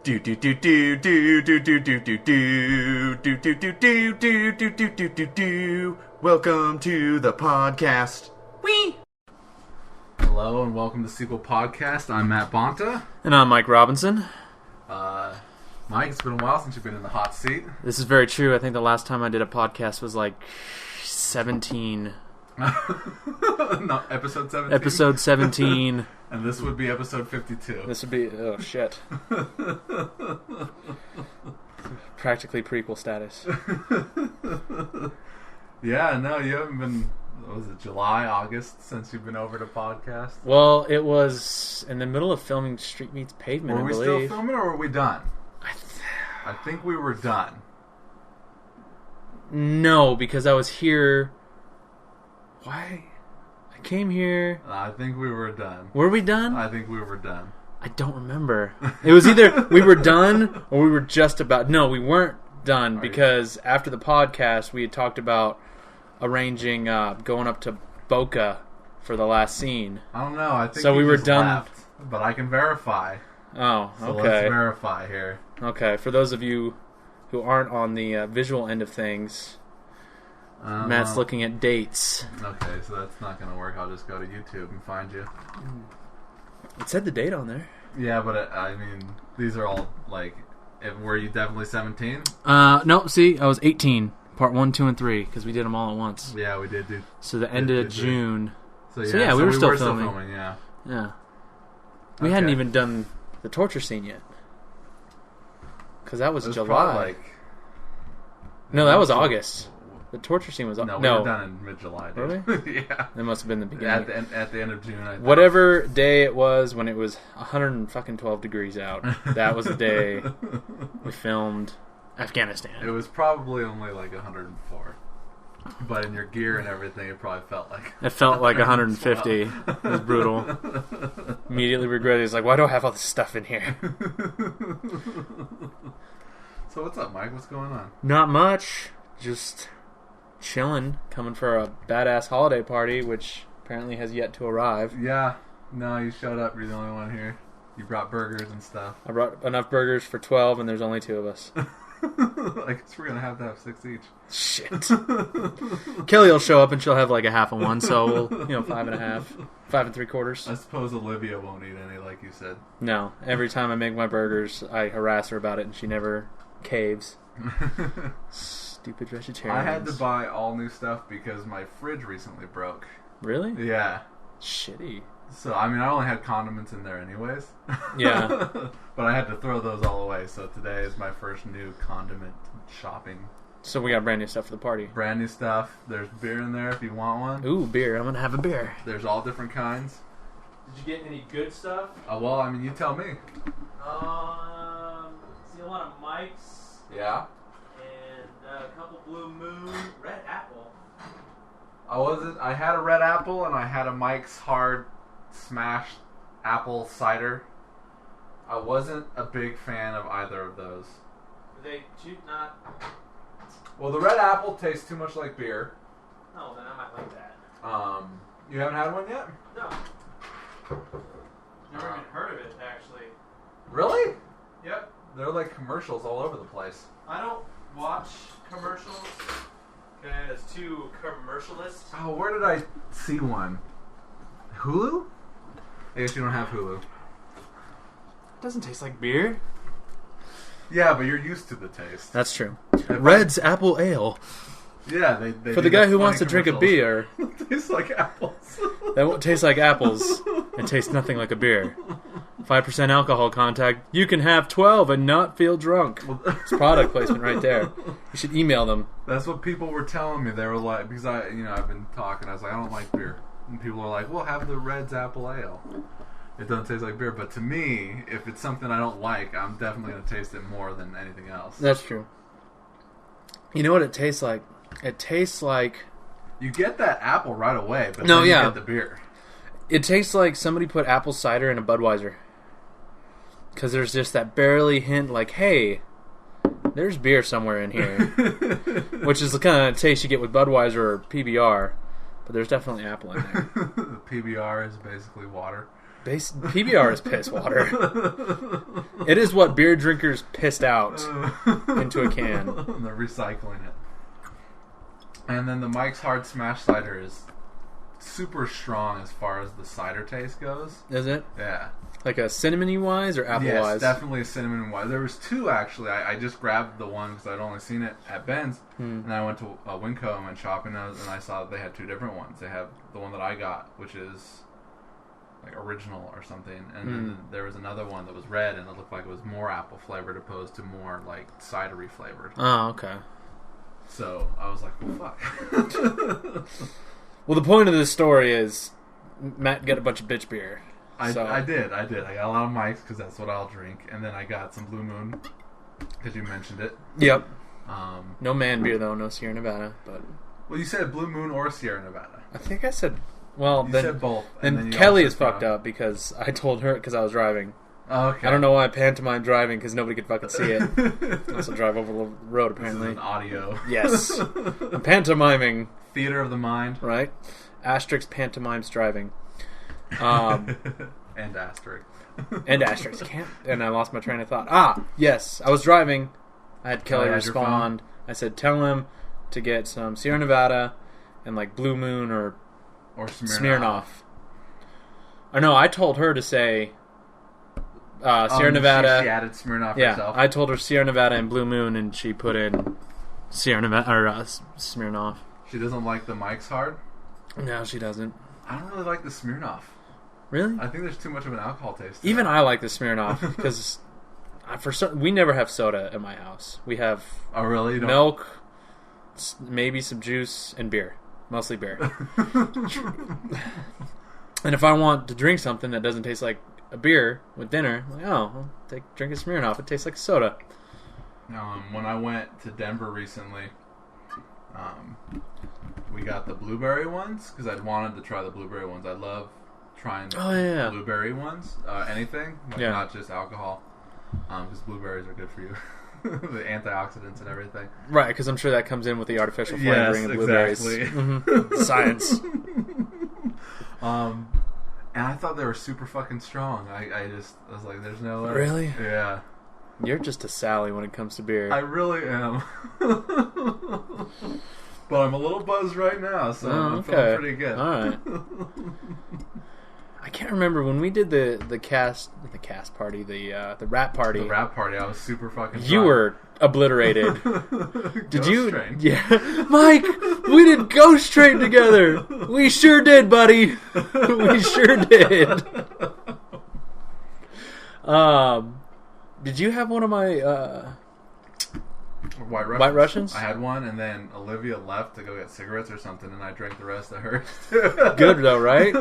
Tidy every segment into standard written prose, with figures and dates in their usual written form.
Do do do do do do do do do do do do do do do do do do do do. Welcome to the podcast. Wee. Hello and welcome to Sequel Podcast. I'm Matt Bonta. And I'm Mike Robinson. Mike, it's been a while since you've been in the hot seat. This is very true. I think the last time I did a podcast was like 17. No, episode 17. Episode 17. And this would be episode 52. This would be, oh shit. Practically prequel status. Yeah, no, you haven't been, what was it, July, August, since you've been over to podcast? Well, it was in the middle of filming Street Meets Pavement, Were I we believe. still filming or were we done? I think we were done. No, because I was here. Why? I came here. I think we were done. Were we done? I think we were done. I don't remember. It was either we were done or we were just about. No, we weren't done because after the podcast we had talked about arranging going up to Boca for the last scene. I don't know. I think so we were just done. Left, but I can verify. Oh, So okay. let's verify here. Okay, for those of you who aren't on the visual end of things, Matt's looking at dates. Okay, so that's not going to work. I'll just go to YouTube and find you. It said the date on there. Yeah, but I mean, these are all, like, were you definitely 17? No, see, I was 18. Part 1, 2, and 3, because we did them all at once. Yeah, we did do. So the end of June. So yeah, we were still filming. Yeah. Yeah. We hadn't even done the torture scene yet. Because that was July. Probably no, that was August. The torture scene was No, we were done in mid-July, dude. Really? Yeah. That must have been the beginning. At the end of June, I think. Whatever day it was when it was 112 degrees out, that was the day we filmed Afghanistan. It was probably only like 104. But in your gear and everything, it probably felt like... It felt like 150. It was brutal. Immediately regretted. It's like, why do I have all this stuff in here? So what's up, Mike? What's going on? Not much. Just chilling. Coming for a badass holiday party, which apparently has yet to arrive. Yeah. No, you showed up. You're the only one here. You brought burgers and stuff. I brought enough burgers for 12, and there's only 2 of us. I guess we're going to have 6 each. Shit. Kelly will show up and she'll have like a half of one, so we'll, 5 and a half, 5 3/4. I suppose Olivia won't eat any, like you said. No, every time I make my burgers, I harass her about it, and she never caves. Stupid vegetarian. I had to buy all new stuff because my fridge recently broke. Really? Yeah. Shitty. So, I mean, I only had condiments in there anyways. Yeah. But I had to throw those all away, so today is my first new condiment shopping. So we got brand new stuff for the party. Brand new stuff. There's beer in there if you want one. Ooh, beer. I'm going to have a beer. There's all different kinds. Did you get any good stuff? Well, I mean, you tell me. See a lot of Mike's. Yeah? And a couple Blue Moon. Red Apple. I had a red apple and I had a Mike's Hard Smashed Apple Cider. I wasn't a big fan of either of those. They not... Well, the red apple tastes too much like beer. No, then I might like that. You haven't had one yet? No. Never even heard of it, actually. Really? Yep. They're like commercials all over the place. I don't watch commercials. Okay, as two commercialists. Oh, where did I see one? Hulu? I guess you don't have Hulu. It doesn't taste like beer. Yeah, but you're used to the taste. That's true. Red's Apple Ale. Yeah, they For the guy who wants to drink a beer. It tastes like apples. That won't taste like apples. It tastes nothing like a beer. 5% alcohol content. You can have 12 and not feel drunk. It's product placement right there. You should email them. That's what people were telling me. They were like, because I've been talking. I was like, I don't like beer. And people are like, well, have the Red's Apple Ale. It doesn't taste like beer, but to me, if it's something I don't like, I'm definitely going to taste it more than anything else. That's true. You know what it tastes like? It tastes like... You get that apple right away, but No, then you yeah. get the beer. It tastes like somebody put apple cider in a Budweiser. Because there's just that barely hint like, hey, there's beer somewhere in here. Which is the kind of taste you get with Budweiser or PBR. But there's definitely apple in there. The PBR is basically water. PBR is piss water. It is what beer drinkers pissed out into a can. And they're recycling it. And then the Mike's Hard Smash Cider is super strong as far as the cider taste goes. Is it? Yeah. Like a cinnamon-y wise or apple Yes, wise? definitely a cinnamon wise. There was two actually. I just grabbed the one because I'd only seen it at Ben's, and I went to Winco and went shopping, and I saw that they had two different ones. They have the one that I got, which is like original or something, and then there was another one that was red, and it looked like it was more apple flavored opposed to more like cidery flavored. Oh, okay. So I was like, well, fuck. Well, the point of this story is Matt got a bunch of bitch beer. I did. I got a lot of Mike's because that's what I'll drink, and then I got some Blue Moon because you mentioned it. Yep. No man beer though, no Sierra Nevada. But well, you said Blue Moon or Sierra Nevada. I think I said. Well, You then said both. then Kelly is fucked up because I told her because I was driving. Oh, okay. I don't know why I pantomime driving because nobody could fucking see it. I also drive over the road apparently. This is an audio. Yes, I'm pantomiming. Theater of the mind. Right. Asterisk pantomimes driving. And asterisk. And asterisk. And I lost my train of thought. Yes. I was driving. I had Kelly had your respond. I said, tell him to get some Sierra Nevada and like Blue Moon or Smirnoff. Or no, I told her to say Sierra Nevada. She added Smirnoff Yeah, herself. I told her Sierra Nevada and Blue Moon, and she put in Sierra Nevada or Smirnoff. She doesn't like the Mike's Hard? No, she doesn't. I don't really like the Smirnoff. Really? I think there's too much of an alcohol taste. Even I like the Smirnoff because we never have soda at my house. We have really? milk, maybe some juice, and beer. Mostly beer. And if I want to drink something that doesn't taste like a beer with dinner, I'm like, I'll drink a Smirnoff. It tastes like soda. When I went to Denver recently, we got the blueberry ones because I'd wanted to try the blueberry ones. I love trying blueberry ones, anything, not just alcohol, because blueberries are good for you. The antioxidants and everything. Right, because I'm sure that comes in with the artificial flavoring of blueberries. Exactly. Mm-hmm. Science. And I thought they were super fucking strong. I was like, there's no way. Really? Yeah. You're just a Sally when it comes to beer. I really am. But I'm a little buzzed right now, so I'm feeling pretty good. All right. I can't remember when we did the cast party, the rap party. The rap party, I was super fucking drunk. You were obliterated. Did you? Train. Yeah, Mike. We did Ghost Train together. We sure did, buddy. We sure did. Did you have one of my White Russians? I had one, and then Olivia left to go get cigarettes or something, and I drank the rest of hers. Good though, right?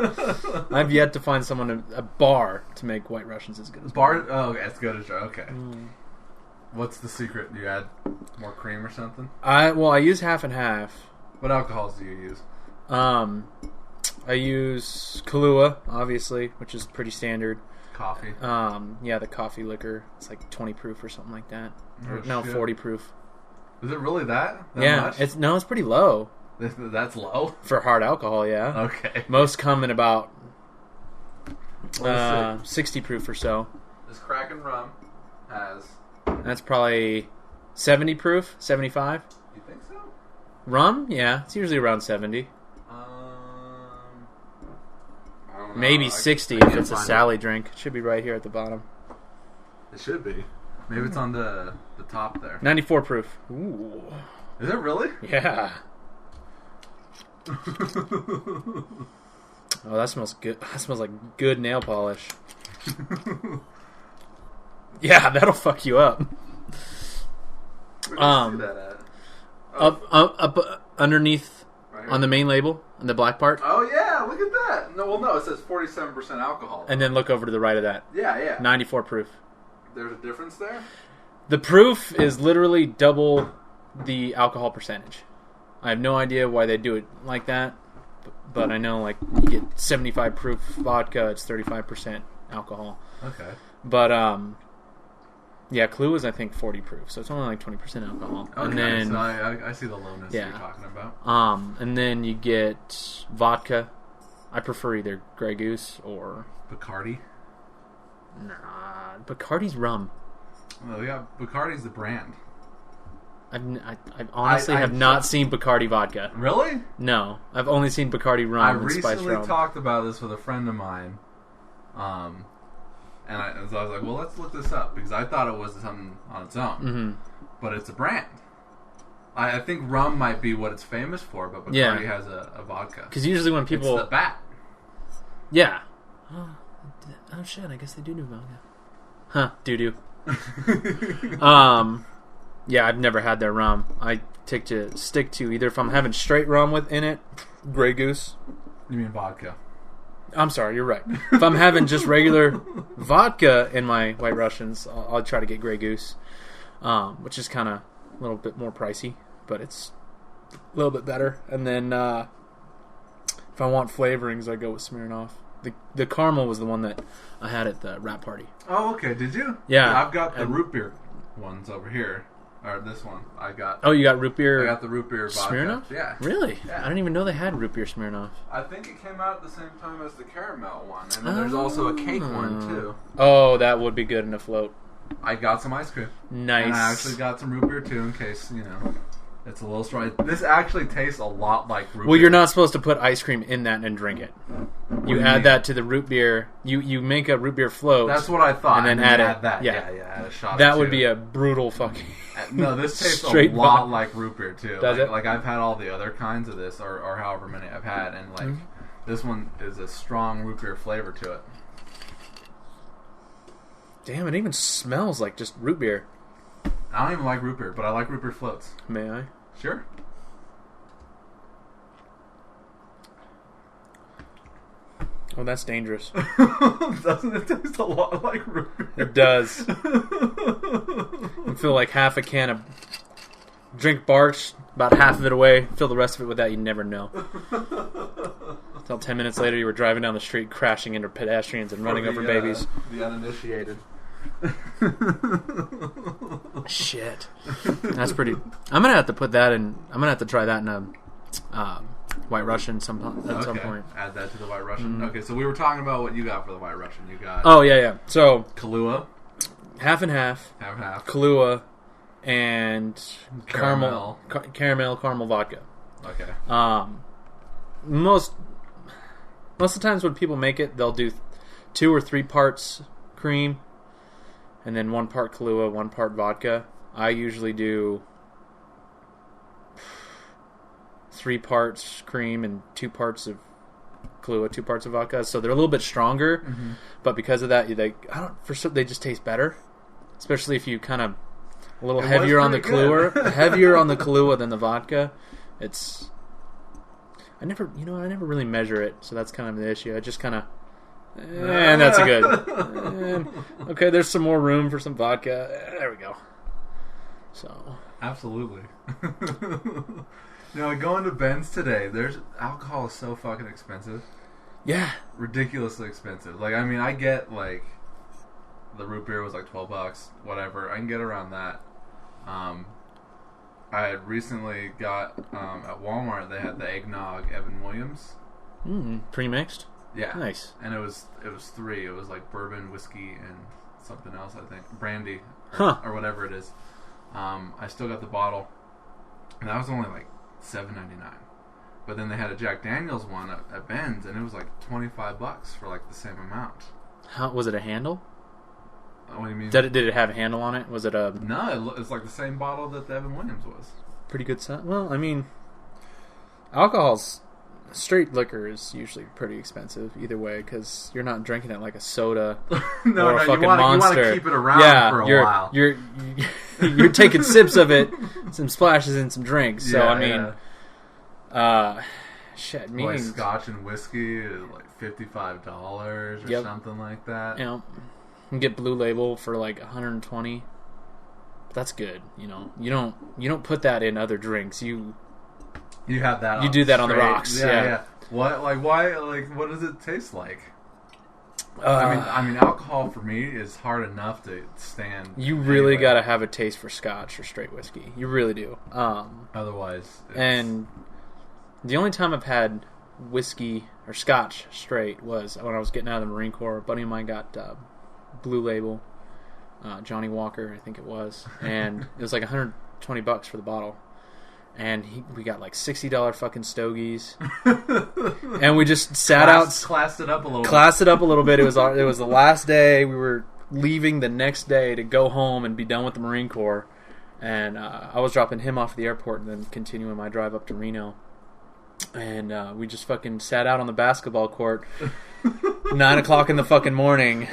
I've yet to find someone a bar to make White Russians as good as bar. Oh, as good as okay. What's the secret? Do you add more cream or something? I use half and half. What alcohols do you use? I use Kahlua, obviously, which is pretty standard. Coffee. The coffee liquor. It's like 20 proof or something like that. No, 40 proof. Is it really that yeah, much? It's pretty low. That's low? For hard alcohol, yeah. Okay. Most come in about 60 proof or so. This Kraken rum has... That's probably 70 proof, 75. You think so? Rum? Yeah, it's usually around 70. I don't know. Maybe 60 if it's a Sally drink. It should be right here at the bottom. It should be. Maybe it's on the top there. 94 proof. Ooh. Is it really? Yeah. Oh, that smells good. That smells like good nail polish. Yeah, that'll fuck you up. Where do you see that at? Up underneath right here? on the main label, on the black part. Oh yeah, look at that. No, it says 47% alcohol. And then look over to the right of that. Yeah. 94 proof. There's a difference there? The proof is literally double the alcohol percentage. I have no idea why they do it like that, but I know like you get 75 proof vodka, it's 35% alcohol. Okay. But yeah, Clue is I think 40 proof, so it's only like 20% alcohol. Okay, and then so I see the lowness you're talking about. and then you get vodka, I prefer either Grey Goose or Bacardi. nah. Bacardi's rum. Well, yeah, Bacardi's the brand. I honestly have not seen Bacardi vodka. Really? No, I've only seen Bacardi rum I and spiced recently rum. talked about this with a friend of mine, and so I was like, well, let's look this up because I thought it was something on its own, Mm-hmm. but it's a brand. I think rum might be what it's famous for, but Bacardi has a vodka. Because usually when people... It's the bat. Yeah. Oh shit, I guess they do vodka. Huh, doo-doo. Yeah, I've never had their rum. I stick to either if I'm having straight rum in it, Grey Goose. You mean vodka? I'm sorry, you're right. If I'm having just regular vodka in my White Russians, I'll try to get Grey Goose, which is kind of a little bit more pricey, but it's a little bit better. And then if I want flavorings, I go with Smirnoff. The caramel was the one that I had at the wrap party. Oh, okay. Did you? Yeah. I've got the root beer ones over here. Or this one. I got... Oh, you got root beer? I got the root beer vodka. Smirnoff? Yeah. Really? Yeah. I didn't even know they had root beer Smirnoff. I think it came out at the same time as the caramel one. And then there's also a cake one, too. Oh, that would be good in a float. I got some ice cream. Nice. And I actually got some root beer, too, in case, it's a little strong. This actually tastes a lot like root beer. Well, you're not supposed to put ice cream in that and drink it. You add mean? that to the root beer. You make a root beer float. That's what I thought. And then add it. that. Yeah. Add a shot That or would two. be a brutal fucking... No, this tastes Straight a lot vodka. like root beer, too. Does it? Like, I've had all the other kinds of this, or however many I've had, and, this one is a strong root beer flavor to it. Damn, it even smells like just root beer. I don't even like root beer, but I like root beer floats. May I? Sure. Oh, that's dangerous. Doesn't it taste a lot like root beer? It does. I feel like half a can of... Drink Barch, about half of it away, fill the rest of it with that, you never know. Until 10 minutes later, you were driving down the street, crashing into pedestrians and running over babies. The uninitiated. Shit. That's pretty... I'm going to have to put that in... I'm going to have to try that in a White Russian at some point. Add that to the White Russian. Mm-hmm. Okay, so we were talking about what you got for the White Russian. You got... Oh, yeah. So... Kahlua. Half and half. Half and half. Kahlua. And caramel vodka. Okay. Most of the times when people make it, they'll do 2 or 3 parts cream, and then 1 part Kahlua, 1 part vodka. I usually do 3 parts cream and 2 parts of Kahlua, 2 parts of vodka. So they're a little bit stronger, but because of that, they just taste better, especially if you kind of a little heavier on the Kahlua, heavier on the Kahlua than the vodka. I never really measure it, so that's kind of the issue. I just kind of, and that's a good. Okay, there's some more room for some vodka. There we go. So absolutely. Going to Ben's today. There's alcohol is so fucking expensive. Yeah, ridiculously expensive. Like, I mean, I get like the root beer was like $12, whatever. I can get around that. I had recently got at Walmart. They had the eggnog Evan Williams. Pre-mixed. Yeah, nice. And it was 3. It was like bourbon, whiskey, and something else. I think brandy, or whatever it is. I still got the bottle, and that was only like $7.99. But then they had a Jack Daniel's one at Ben's, and it was like $25 for like the same amount. How was it? A handle? What do you mean? Did it have a handle on it? Was it a... No, it's like the same bottle that the Evan Williams was. Pretty good size. Well, I mean, straight liquor is usually pretty expensive either way because you're not drinking it like a soda or a fucking Monster. You want to keep it around for a while. You're taking sips of it, some splashes and some drinks. So, shit, like Scotch and whiskey is like $55 or something like that. You can get Blue Label for like $120. But that's good. You don't put that in other drinks. You have that. You do that on the rocks. Yeah. What? Like why? Like what does it taste like? I mean, alcohol for me is hard enough to stand. You really got to have a taste for Scotch or straight whiskey. You really do. Otherwise, and the only time I've had whiskey or Scotch straight was when I was getting out of the Marine Corps. A buddy of mine got Blue Label, Johnny Walker, I think it was, and it was like $120 for the bottle. And we got like $60 fucking stogies, and we just sat out, classed it up a little bit. It was the last day. We were leaving the next day to go home and be done with the Marine Corps, and I was dropping him off at the airport and then continuing my drive up to Reno. And we just fucking sat out on the basketball court 9 o'clock in the fucking morning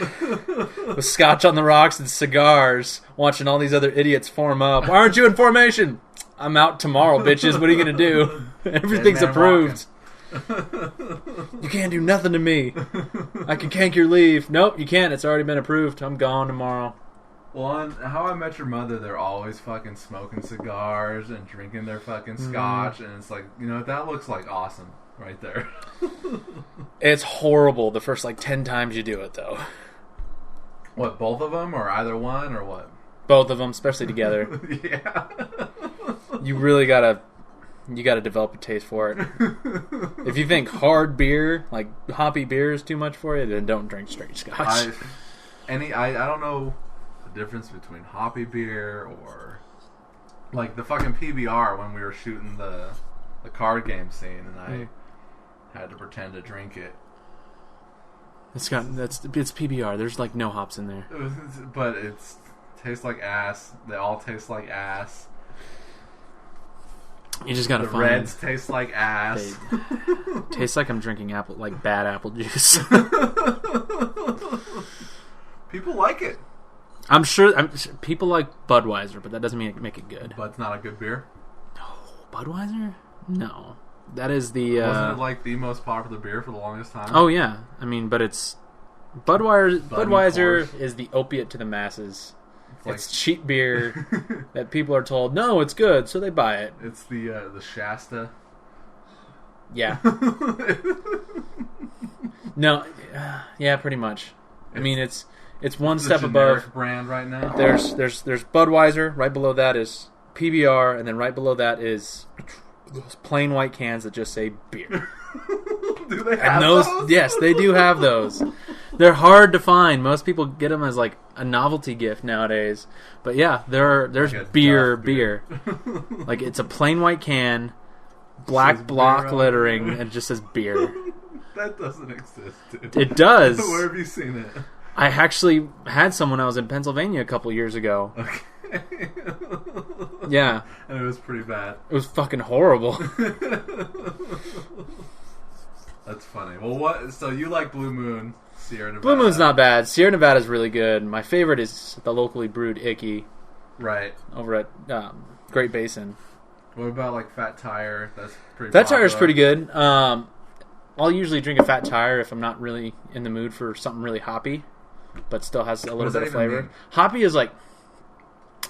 with scotch on the rocks and cigars, watching all these other idiots form up. Why aren't you in formation? I'm out tomorrow, bitches. What are you going to do? Everything's approved. You can't do nothing to me. I can cank your leave. Nope, you can't. It's already been approved. I'm gone tomorrow. Well, on How I Met Your Mother, they're always fucking smoking cigars and drinking their fucking scotch, and it's like, that looks like awesome right there. It's horrible the first 10 times you do it, though. What, both of them, or either one, or what? Both of them, especially together. Yeah. You really gotta develop a taste for it. If you think hard beer, like hoppy beer, is too much for you, then don't drink straight scotch. I don't know the difference between hoppy beer or like the fucking PBR when we were shooting the card game scene, and I had to pretend to drink it. It's PBR. There's no hops in there. But it's tastes like ass. They all taste like ass. You just gotta find... Reds taste like ass. Tastes like I'm drinking bad apple juice. People like it. I'm sure people like Budweiser, but that doesn't make it good. Bud's not a good beer? No. Budweiser? No. That is the... Wasn't it the most popular beer for the longest time? Oh, yeah. I mean, but it's... Budweiser is the opiate to the masses. It's cheap beer that people are told, no, it's good, so they buy it. It's the Shasta. Yeah. No, yeah, pretty much. I mean, it's one step above brand right now. There's Budweiser. Right below that is PBR, and then right below that is those plain white cans that just say beer. Do they have those? Yes, they do have those. They're hard to find. Most people get them as a novelty gift nowadays. But yeah, there's beer. It's a plain white can, black block lettering, and it just says beer. That doesn't exist, dude. It does. Where have you seen it? I actually had some when I was in Pennsylvania a couple years ago. Okay. Yeah. And it was pretty bad. It was fucking horrible. That's funny. Well, what? So you like Blue Moon, Sierra Nevada? Blue Moon's not bad. Sierra Nevada's really good. My favorite is the locally brewed Icky. Right. Over at Great Basin. What about Fat Tire? That's pretty. Fat Tire's pretty good. I'll usually drink a Fat Tire if I'm not really in the mood for something really hoppy, but still has a little bit of flavor. Mean? Hoppy is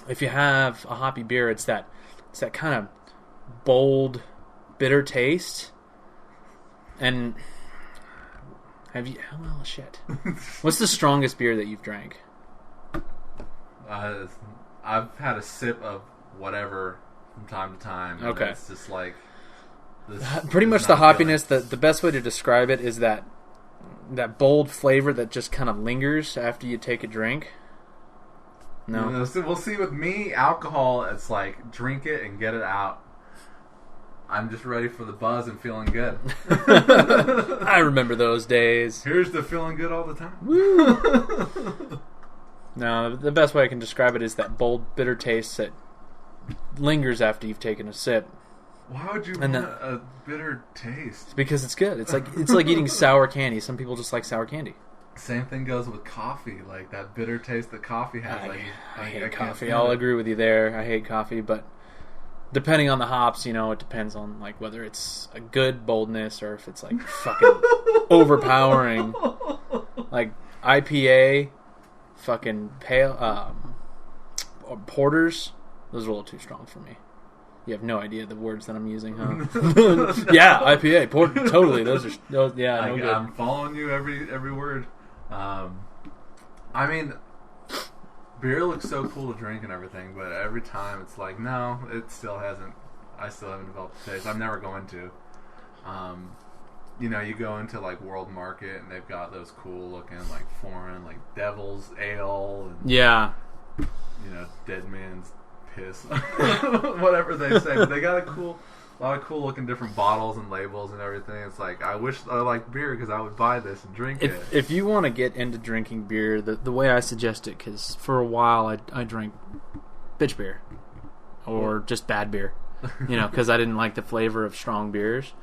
if you have a hoppy beer, it's that kind of bold, bitter taste. And shit. What's the strongest beer that you've drank? I've had a sip of whatever from time to time. Okay. It's just pretty much the hoppiness. The best way to describe it is that bold flavor that just kind of lingers after you take a drink. No. We'll see. With me, alcohol, it's drink it and get it out. I'm just ready for the buzz and feeling good. I remember those days. Here's the feeling good all the time. Woo! No, the best way I can describe it is that bold, bitter taste that lingers after you've taken a sip. Why would you want a bitter taste? Because it's good. It's like eating sour candy. Some people just like sour candy. Same thing goes with coffee. That bitter taste that coffee has. I hate coffee. I'll agree with you there. I hate coffee, but depending on the hops, it depends on whether it's a good boldness or if it's fucking overpowering. IPA, fucking pale, or porters. Those are a little too strong for me. You have no idea the words that I'm using, huh? Yeah, IPA, totally. Those yeah. No good. I'm following you every word. I mean, beer looks so cool to drink and everything, but every time it's no, it still hasn't. I still haven't developed the taste. I'm never going to. you know, you go into like World Market and they've got those cool looking like foreign like Devil's Ale and Yeah. you know, Dead Man's Piss, whatever they say. But they got a lot of cool looking different bottles and labels and everything. It's like I wish I liked beer because I would buy this and drink it. If you want to get into drinking beer, the way I suggest it, because for a while I drank bitch beer or just bad beer, you know, because I didn't like the flavor of strong beers.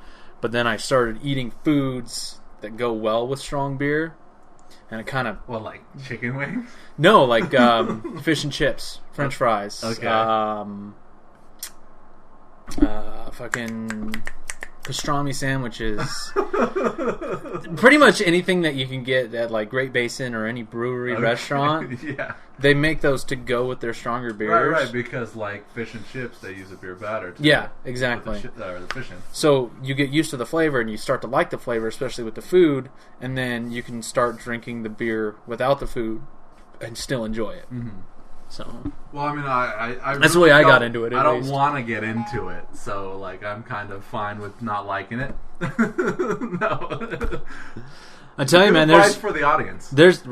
But then I started eating foods that go well with strong beer, and it kind of like chicken wings? No, like fish and chips, French fries, Okay. Fucking pastrami sandwiches, pretty much anything that you can get at like Great Basin or any brewery restaurant. Yeah. They make those to go with their stronger beers. Right, because like fish and chips, they use a beer batter. Yeah, exactly. The fish in. So you get used to the flavor and you start to like the flavor, especially with the food, and then you can start drinking the beer without the food and still enjoy it. Mm-hmm. So, well, I mean, I that's really the way I got into it. I don't want to get into it, so like I'm kind of fine with not liking it. No, I tell you, man, there's for the audience. There's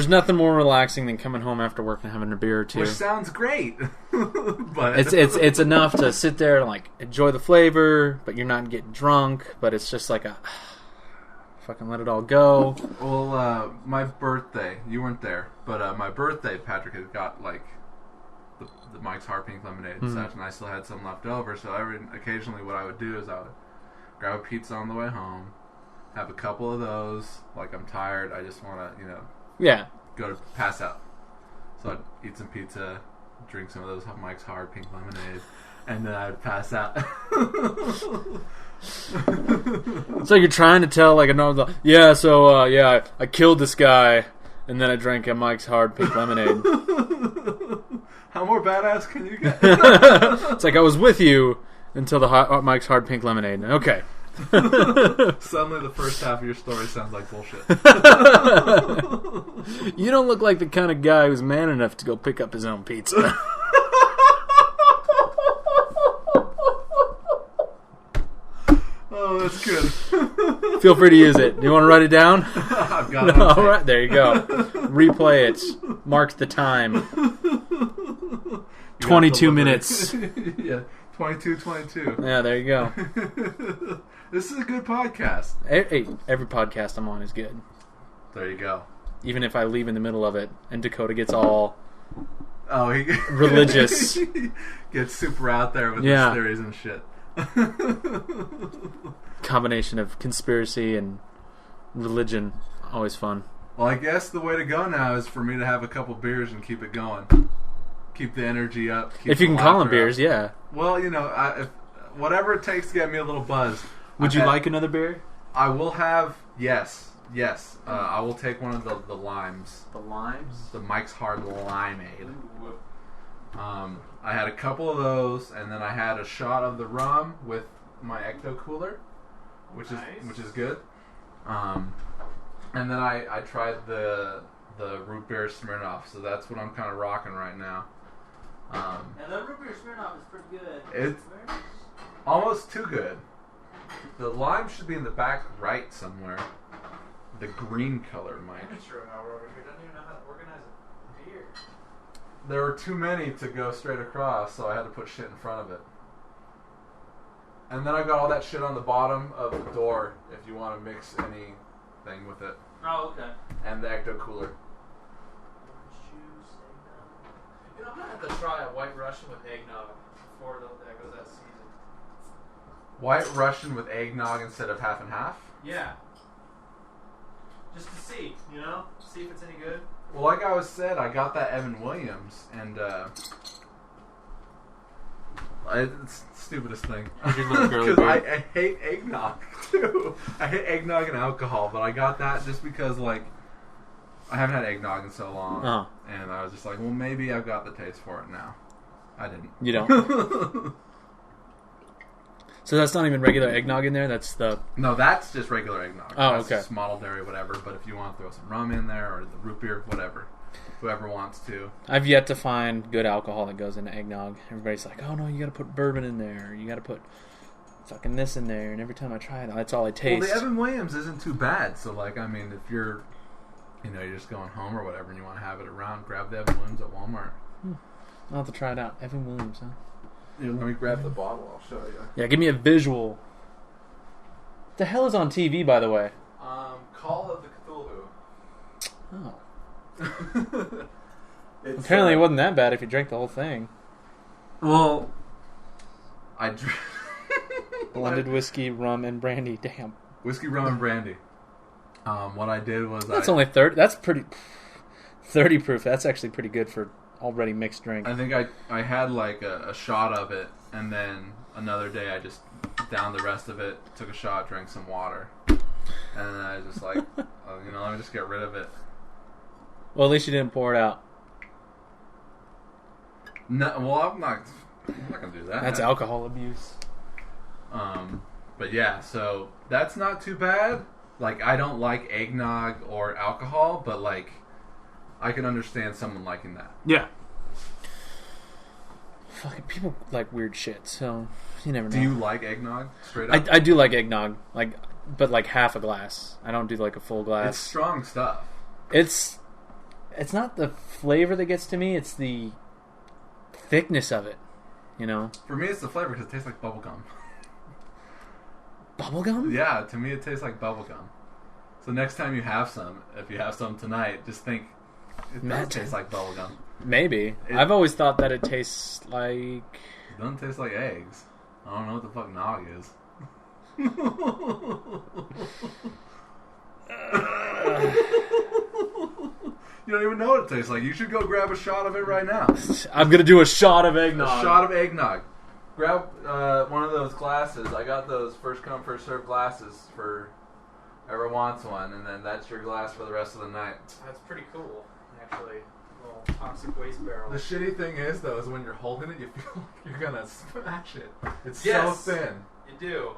nothing more relaxing than coming home after work and having a beer or two. Which sounds great, but it's enough to sit there and like enjoy the flavor, but you're not getting drunk. But it's just like a fucking let it all go. Well, my birthday, you weren't there, but my birthday, Patrick had got like the Mike's Hard Pink Lemonade and such, and I still had some left over. So occasionally, what I would do is I would grab a pizza on the way home, have a couple of those. Like I'm tired, I just want to, go to pass out. So I'd eat some pizza, drink some of those Mike's Hard Pink Lemonade, and then I'd pass out. So you're trying to tell like another, I killed this guy, and then I drank a Mike's Hard Pink Lemonade. How more badass can you get? It's like I was with you until the Mike's Hard Pink Lemonade. Okay. Suddenly the first half of your story sounds like bullshit. You don't look like the kind of guy who's man enough to go pick up his own pizza. Oh, that's good. Feel free to use it. Do you want to write it down? I've got it. All right, there you go. Replay it. Mark the time. 22 minutes. Yeah, 22. Yeah, there you go. This is a good podcast. Hey, every podcast I'm on is good. There you go. Even if I leave in the middle of it and Dakota gets all he religious. Gets super out there with his theories and shit. Combination of conspiracy and religion. Always fun. Well, I guess the way to go now is for me to have a couple beers and keep it going. Keep the energy up. If you can call them beers, yeah. Well, if whatever it takes to get me a little buzz. Would you like another beer? I will have, yes. I will take one of the limes. The limes? The Mike's Hard Limeade. I had a couple of those, and then I had a shot of the rum with my Ecto Cooler, which is good. And then I tried the root beer Smirnoff, so that's what I'm kind of rocking right now. And the root beer Smirnoff is pretty good. It's almost too good. The lime should be in the back right somewhere. The green color, Mike. Amateur hour over here doesn't even know how to organize a beer. There were too many to go straight across, so I had to put shit in front of it. And then I got all that shit on the bottom of the door if you want to mix anything with it. Oh, okay. And the Ecto Cooler. I'm going to have to try a White Russian with eggnog before that goes that season. White Russian with eggnog instead of half and half? Yeah. Just to see, see if it's any good. Well, like I said, I got that Evan Williams, and it's the stupidest thing. Because I hate eggnog, too. I hate eggnog and alcohol, but I got that just because, like, I haven't had eggnog in so long, and I was just like, well, maybe I've got the taste for it now. I didn't. You don't? So that's not even regular eggnog in there? No, that's just regular eggnog. Oh, that's okay. Just model dairy, whatever. But if you want to throw some rum in there or the root beer, whatever. Whoever wants to. I've yet to find good alcohol that goes into eggnog. Everybody's like, oh no, you got to put bourbon in there. You got to put fucking this in there, and every time I try it, that's all I taste. Well, the Evan Williams isn't too bad. So, like, I mean, if you're, you're just going home or whatever, and you want to have it around, grab the Evan Williams at Walmart. I'll have to try it out. Evan Williams, huh? Yeah, let me grab the bottle. I'll show you. Yeah, give me a visual. What the hell is on TV, by the way? Call of the Cthulhu. Oh. Apparently, it wasn't that bad if you drank the whole thing. Well, I drank blended whiskey, rum, and brandy. Damn. Whiskey, rum, and brandy. What I did was that's only 30. That's pretty. 30 proof. That's actually pretty good for already mixed drink. I think I had like a shot of it, and then another day I just downed the rest of it, took a shot, drank some water, and then I was just like, let me just get rid of it. Well, at least you didn't pour it out. No, well, I'm not gonna do that. That's alcohol abuse. But yeah, so that's not too bad. Like, I don't like eggnog or alcohol, but like, I can understand someone liking that. Yeah. Fucking people like weird shit, so you never know. Do you like eggnog straight up? I do like eggnog, but like half a glass. I don't do like a full glass. It's strong stuff. It's not the flavor that gets to me. It's the thickness of it. For me, it's the flavor because it tastes like bubblegum. Bubblegum? Yeah, to me it tastes like bubblegum. So next time you have some, if you have some tonight, just think it does taste like bubblegum. Maybe. I've always thought that it tastes like... It doesn't taste like eggs. I don't know what the fuck nog is. You don't even know what it tastes like. You should go grab a shot of it right now. I'm going to do a shot of eggnog. A shot of eggnog. Grab one of those glasses. I got those first come, first served glasses for whoever wants one, and then that's your glass for the rest of the night. That's pretty cool, actually. A little toxic waste barrel. The shitty thing is, though, is when you're holding it, you feel like you're going to smash it. It's so Yes. thin. You do.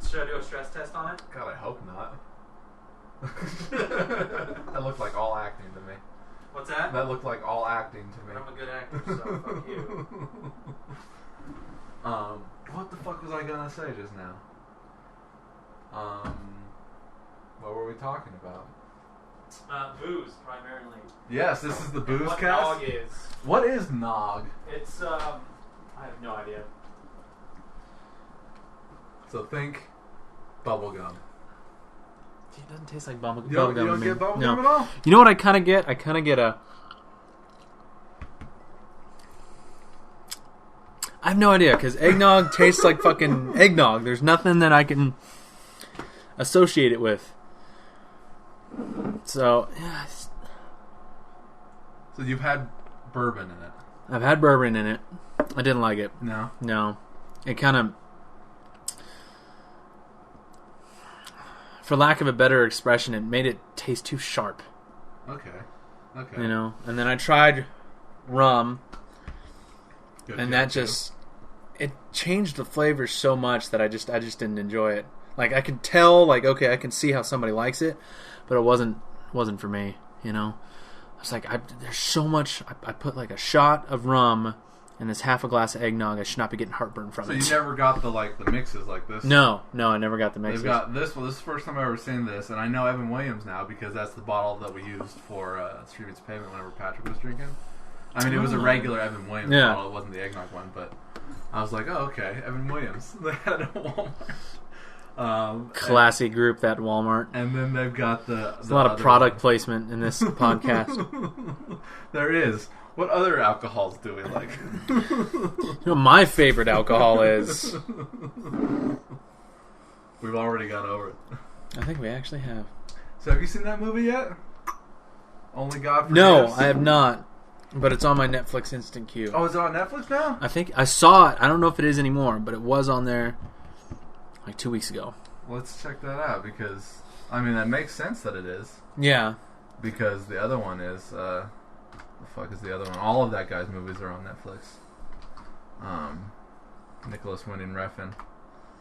Should I do a stress test on it? God, I hope not. That looked like all acting to me. What's that? That looked like all acting to me. I'm a good actor, so fuck you. What the fuck was I gonna say just now? What were we talking about? Booze, primarily. Yes, this is the booze what cast. nog is. What is nog? It's, I have no idea. So think bubblegum. It doesn't taste like bubblegum. You don't get bubblegum at all? You know what I kind of get? I kind of get a... I have no idea, because eggnog tastes like fucking eggnog. There's nothing that I can associate it with. So, yeah. So you've had bourbon in it? I've had bourbon in it. I didn't like it. No. It kind of... For lack of a better expression, it made it taste too sharp. Okay. And then I tried rum, Good and that just... It changed the flavor so much that I just didn't enjoy it. Like, I could tell, like, okay, I can see how somebody likes it, but it wasn't for me, I was like, there's so much... I put, like, a shot of rum and this half a glass of eggnog. I should not be getting heartburn from it. So you never got the mixes like this? No, I never got the mixes. They've got this. Well, this is the first time I've ever seen this, and I know Evan Williams now because that's the bottle that we used for Street Meets Pavement whenever Patrick was drinking. I mean, it was a regular Evan Williams bottle. It wasn't the eggnog one, but I was like, oh, okay, Evan Williams. They had it at Walmart. Classy group, that Walmart. And then they've got There's a lot of product placement in this podcast. There is. What other alcohols do we like? My favorite alcohol is... We've already got over it. I think we actually have. So have you seen that movie yet? Only God Forgives? No, I have not. But it's on my Netflix instant queue. Oh, is it on Netflix now? I think I saw it. I don't know if it is anymore, but it was on there like 2 weeks ago. Let's check that out because, I mean, that makes sense that it is. Yeah. Because the other one is, the fuck is the other one? All of that guy's movies are on Netflix. Nicholas Winding Refn.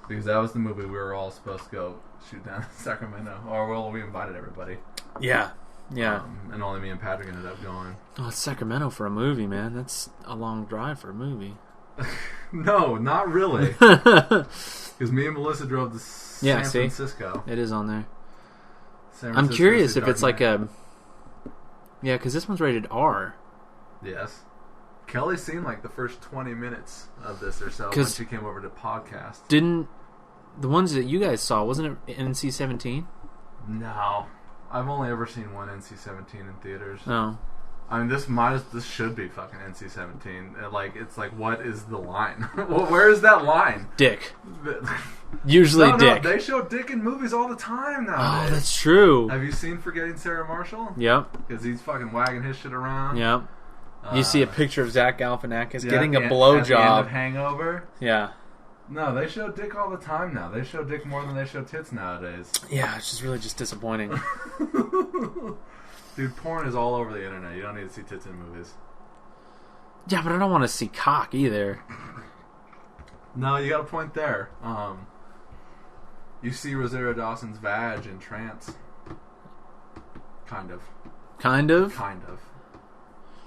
Because that was the movie we were all supposed to go shoot down in Sacramento. Or, well, we invited everybody. Yeah. Yeah. And only me and Patrick ended up going. Oh, it's Sacramento for a movie, man. That's a long drive for a movie. No, not really. Because me and Melissa drove to San Francisco. It is on there. San I'm Francisco curious to if Dark it's like Knight. a... Yeah, because this one's rated R. Yes. Kelly's seen like the first 20 minutes of this or so when 'Cause she came over to podcast. Didn't... The ones that you guys saw, wasn't it NC-17? No. I've only ever seen one NC-17 in theaters. Oh. I mean, this should be fucking NC-17. Like, it's like, what is the line? Well, where is that line? Dick. Usually No, dick. they show dick in movies all the time Oh, nowadays. that's true. Have you seen Forgetting Sarah Marshall? Yep. Because he's fucking wagging his shit around. Yep. You see a picture of Zach Galifianakis Yeah, getting a at the end of blowjob. Hangover. Yeah. No, they show dick all the time now. They show dick more than they show tits nowadays. Yeah, it's just really just disappointing. Dude, porn is all over the internet. You don't need to see tits in movies. Yeah, but I don't want to see cock either. No, you got a point there. You see Rosario Dawson's vag in Trance. Kind of. Kind of? Kind of.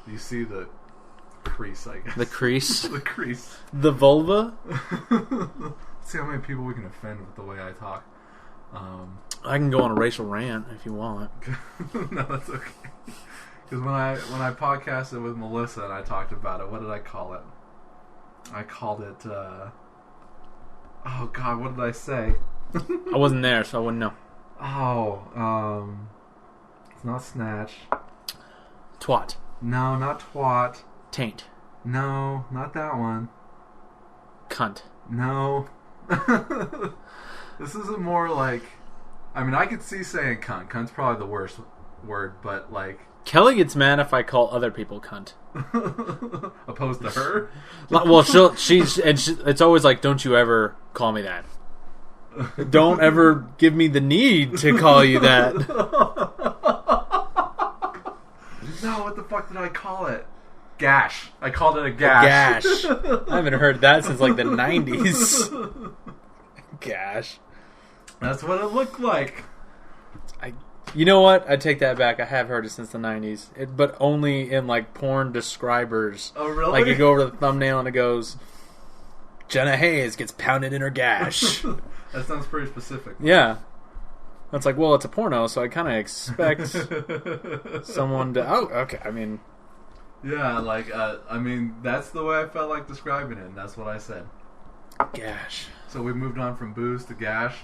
You see the crease, I guess. The crease? The crease. The vulva? See how many people we can offend with the way I talk. I can go on a racial rant if you want. No, that's okay. Because when I podcasted with Melissa and I talked about it, what did I call it? I called it, oh God, what did I say? I wasn't there, so I wouldn't know. Oh, it's not snatch. Twat. No, not twat. Taint. No, not that one. Cunt. No. This is a more like... I mean, I could see saying cunt. Cunt's probably the worst word, but like... Kelly gets mad if I call other people cunt. Opposed to her? Well, it's always like, don't you ever call me that. Don't ever give me the need to call you that. No, what the fuck did I call it? Gash. I called it a gash. Gash. I haven't heard that since like the 90s. Gash. That's what it looked like. You know what? I take that back. I have heard it since the 90s. But only in like porn describers. Oh, really? Like you go over to the thumbnail and it goes, Jenna Hayes gets pounded in her gash. That sounds pretty specific. Yeah. It's like, well, it's a porno, so I kind of expect someone to... Oh, okay. I mean... Yeah, like, I mean, that's the way I felt like describing it, and that's what I said. Gash. So we moved on from booze to gash.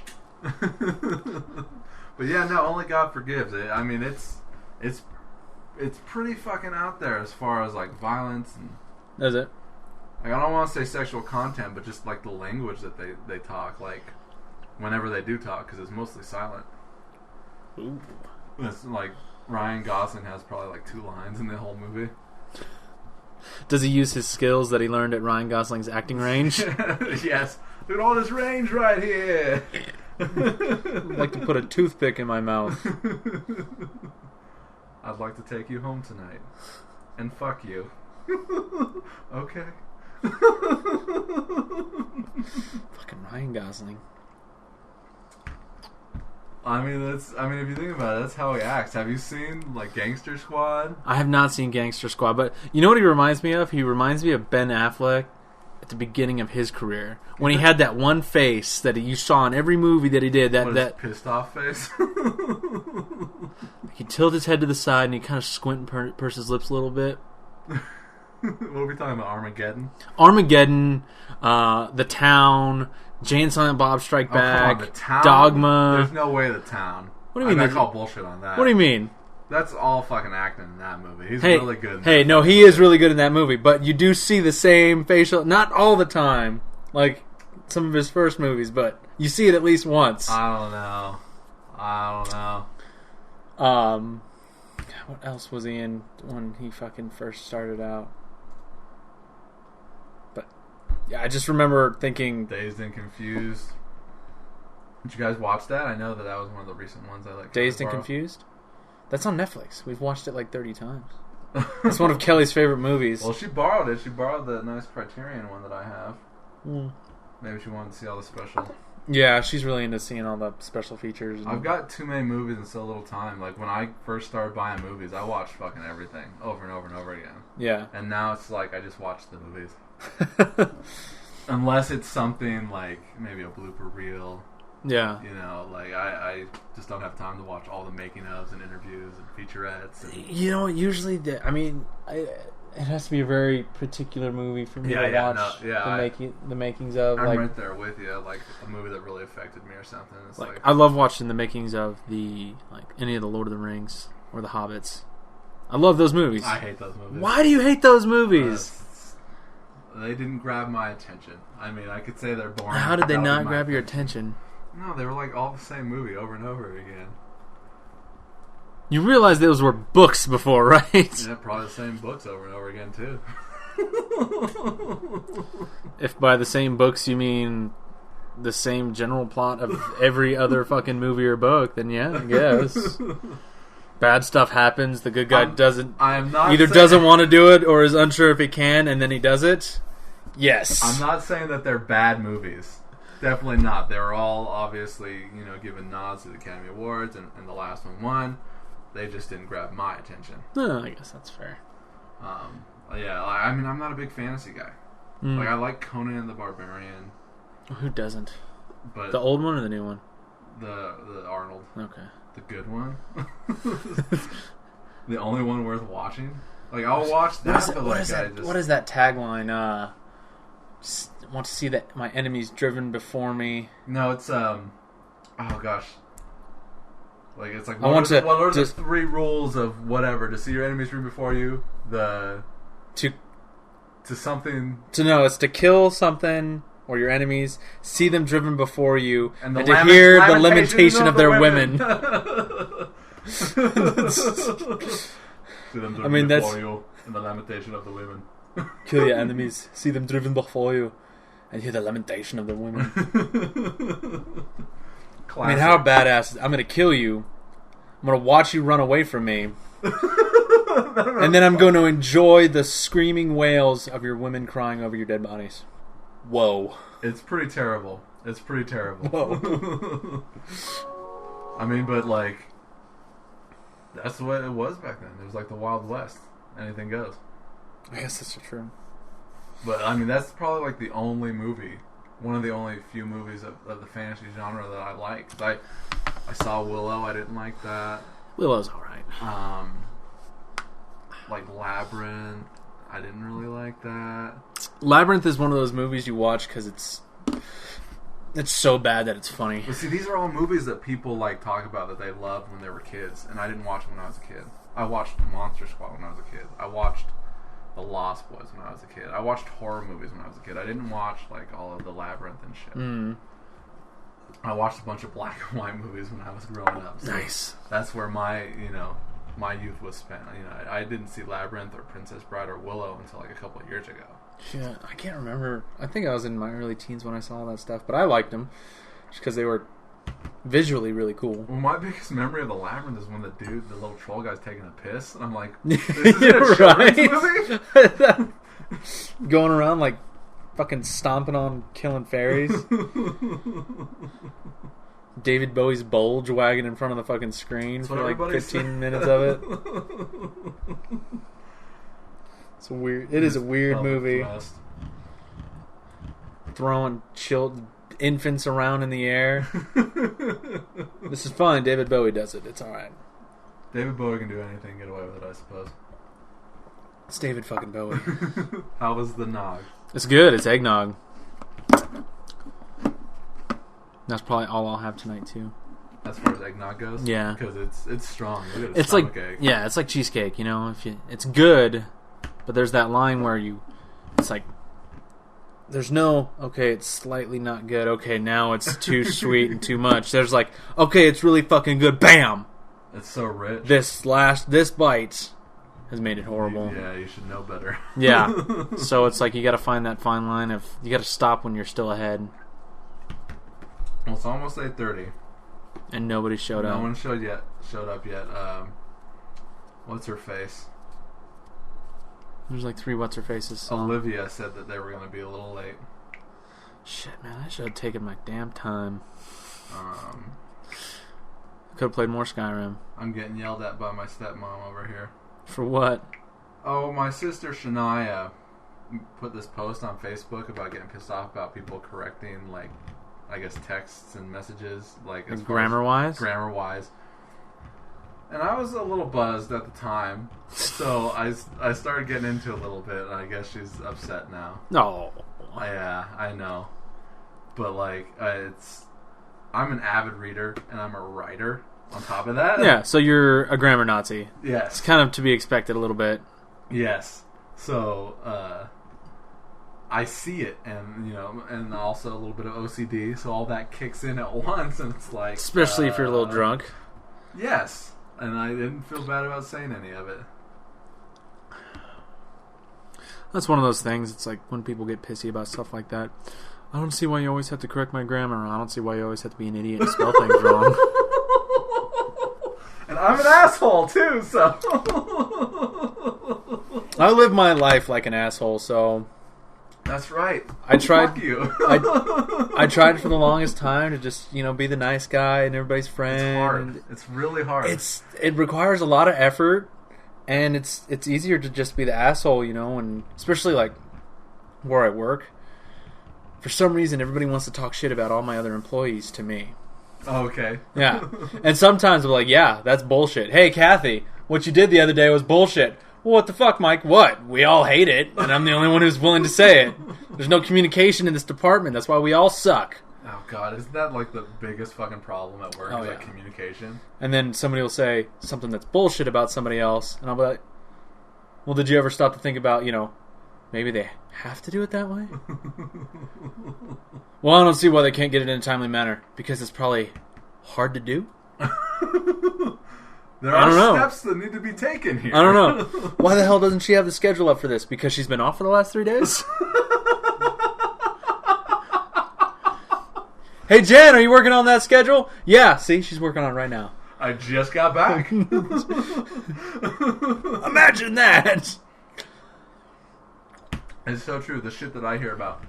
But yeah, no, only God forgives. I mean, it's pretty fucking out there as far as, like, violence and... Is it? Like, I don't want to say sexual content, but just, like, the language that they talk, like, whenever they do talk, because it's mostly silent. Ooh. It's like, Ryan Gosling has probably, like, 2 lines in the whole movie. Does he use his skills that he learned at Ryan Gosling's acting range? Yes. Look at all this range right here. I'd like to put a toothpick in my mouth. I'd like to take you home tonight. And fuck you. Okay. Fucking Ryan Gosling. I mean, if you think about it, that's how he acts. Have you seen, like, Gangster Squad? I have not seen Gangster Squad, but you know what he reminds me of? He reminds me of Ben Affleck at the beginning of his career. When he had that one face that you saw in every movie that he did. That pissed off face? He tilted his head to the side and he kind of squint and purse his lips a little bit. What are we talking about? Armageddon? Armageddon, The Town, Jay and Silent Bob Strike Back, The Town? Dogma. There's no way The Town. What do you mean? I call bullshit on that. What do you mean? That's all fucking acting in that movie. He's really good in that. Hey, no, he is really good in that movie, but you do see the same facial, not all the time, like some of his first movies, but you see it at least once. I don't know. What else was he in when he fucking first started out? But yeah, I just remember thinking Dazed and Confused. Did you guys watch that? I know that was one of the recent ones I like. Dazed and Confused? That's on Netflix. We've watched it like 30 times. It's one of Kelly's favorite movies. Well, she borrowed it. She borrowed the nice Criterion one that I have. Mm. Maybe she wanted to see all the special Yeah, she's really into seeing all the special features. I've got too many movies in so little time. Like, when I first started buying movies, I watched fucking everything over and over and over again. Yeah. And now it's like I just watch the movies. Unless it's something like maybe a blooper reel. Yeah. You know, like I just don't have time to watch all the making ofs and interviews and featurettes. And... You know, usually, it has to be a very particular movie for me to watch the makings of. I'm like, right there with you. Like a movie that really affected me or something. It's like I love watching the makings of any of the Lord of the Rings or the Hobbits. I love those movies. I hate those movies. Why do you hate those movies? They didn't grab my attention. I mean, I could say they're boring. How did they not grab your attention? No, they were like all the same movie over and over again. You realize those were books before, right? Yeah, probably the same books over and over again, too. If by the same books you mean the same general plot of every other fucking movie or book, then yeah, I guess. Bad stuff happens, the good guy doesn't want to do it or is unsure if he can, and then he does it. Yes. I'm not saying that they're bad movies. Definitely not. They're all obviously, given nods to the Academy Awards, and the last one won. They just didn't grab my attention. No, I guess that's fair. Yeah, I mean, I'm not a big fantasy guy. Like, I like Conan the Barbarian. Who doesn't? But the old one or the new one? The Arnold. Okay. The good one. The only one worth watching. Like, I'll watch that. What is that tagline? Just want to see that my enemies driven before me. No, it's oh gosh. Like, it's like, what are the 3 rules of whatever? To see your enemies driven before you, to something. It's to kill something or your enemies, see them driven before you, and to hear the lamentation of their women. See them driven before you, and the lamentation of the women. Kill your enemies, see them driven before you, and hear the lamentation of the women. Classic. I mean, how badass! I'm gonna kill you. I'm gonna watch you run away from me, and then I'm going to enjoy the screaming wails of your women crying over your dead bodies. Whoa! It's pretty terrible. Whoa! I mean, but like, that's the way it was back then. It was like the Wild West. Anything goes. I guess that's true. But I mean, that's probably like the only movie. One of the only few movies of the fantasy genre that I like. I saw Willow. I didn't like that. Willow's alright. Like Labyrinth. I didn't really like that. Labyrinth is one of those movies you watch because it's so bad that it's funny. But see, these are all movies that people like talk about that they loved when they were kids, and I didn't watch them when I was a kid. I watched Monster Squad when I was a kid. I watched The Lost Boys when I was a kid. I watched horror movies when I was a kid. I didn't watch like all of the Labyrinth and shit. I watched a bunch of black and white movies when I was growing up. So nice. That's where my youth was spent. I didn't see Labyrinth or Princess Bride or Willow until like a couple of years ago. Shit, I can't remember. I think I was in my early teens when I saw all that stuff, but I liked them just because they were visually really cool. Well, my biggest memory of the Labyrinth is when the little troll guy's taking a piss, and I'm like, this is a children's movie? Going around like fucking stomping on killing fairies. David Bowie's bulge wagging in front of the fucking screen for like 15 minutes of it. It's weird. It is a weird movie. Thrust. Throwing infants around in the air. This is fun. David Bowie does it. It's alright. David Bowie can do anything, get away with it, I suppose. It's David fucking Bowie. How was the nog? It's good. It's eggnog. That's probably all I'll have tonight too. As far as eggnog goes, yeah, because it's strong. It's like egg. Yeah, it's like cheesecake. It's good, but there's that line where it's like there's no okay, it's slightly not good. Okay, now it's too sweet and too much. There's like okay, it's really fucking good. Bam! It's so rich. This bite has made it horrible. Yeah, you should know better. Yeah, so it's like you got to find that fine line of you got to stop when you're still ahead. Well, it's almost 8:30, and nobody showed up. No one showed up yet. What's her face? There's like 3 what's her faces. Olivia said that they were going to be a little late. Shit, man, I should have taken my damn time. Um, Could have played more Skyrim. I'm getting yelled at by my stepmom over here. For what? Oh, my sister Shania put this post on Facebook about getting pissed off about people correcting, like, I guess texts and messages, like as grammar-wise? Grammar-wise. And I was a little buzzed at the time, so I started getting into it a little bit, and I guess she's upset now. No. Yeah, I know. But, like, I'm an avid reader, and I'm a writer on top of that. Yeah, so you're a grammar Nazi. Yes. It's kind of to be expected a little bit. Yes. So, I see it, and, you know, and also a little bit of OCD, so all that kicks in at once, and it's like... Especially if you're a little drunk. Yes. And I didn't feel bad about saying any of it. That's one of those things. It's like when people get pissy about stuff like that. I don't see why you always have to correct my grammar. I don't see why you always have to be an idiot and spell things wrong. And I'm an asshole, too, so... I live my life like an asshole, so... That's right. I tried. Fuck you. I tried for the longest time to just, you know, be the nice guy and everybody's friend. It's hard. It's really hard. It requires a lot of effort, and it's easier to just be the asshole, you know, and especially like where I work. For some reason, everybody wants to talk shit about all my other employees to me. Oh, okay. Yeah, and sometimes I'm like, yeah, that's bullshit. Hey, Kathy, what you did the other day was bullshit. Well, what the fuck, Mike? What? We all hate it, and I'm the only one who's willing to say it. There's no communication in this department. That's why we all suck. Oh, God. Isn't that, like, the biggest fucking problem at work? Oh, is yeah. like communication? And then somebody will say something that's bullshit about somebody else, and I'll be like, well, did you ever stop to think about, you know, maybe they have to do it that way? Well, I don't see why they can't get it in a timely manner, because it's probably hard to do. There I don't are know. steps that need to be taken here. I don't know. Why the hell doesn't she have the schedule up for this? Because she's been off for the last 3 days? Hey, Jen, are you working on that schedule? Yeah, see, she's working on it right now. I just got back. Imagine that! It's so true. The shit that I hear about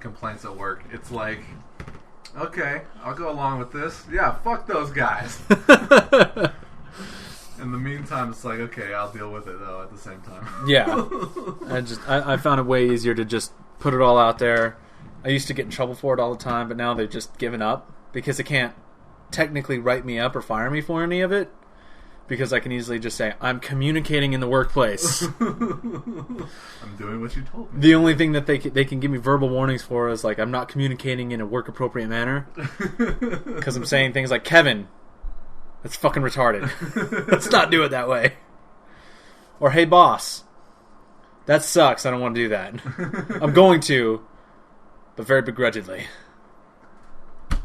complaints at work, it's like, okay, I'll go along with this. Yeah, fuck those guys. In the meantime, it's like, okay, I'll deal with it, though, at the same time. Yeah. I found it way easier to just put it all out there. I used to get in trouble for it all the time, but now they've just given up because they can't technically write me up or fire me for any of it because I can easily just say, I'm communicating in the workplace. I'm doing what you told me. The only thing that they can give me verbal warnings for is, like, I'm not communicating in a work-appropriate manner because I'm saying things like, Kevin, that's fucking retarded. Let's not do it that way. Or, hey, boss, that sucks. I don't want to do that. I'm going to, but very begrudgingly.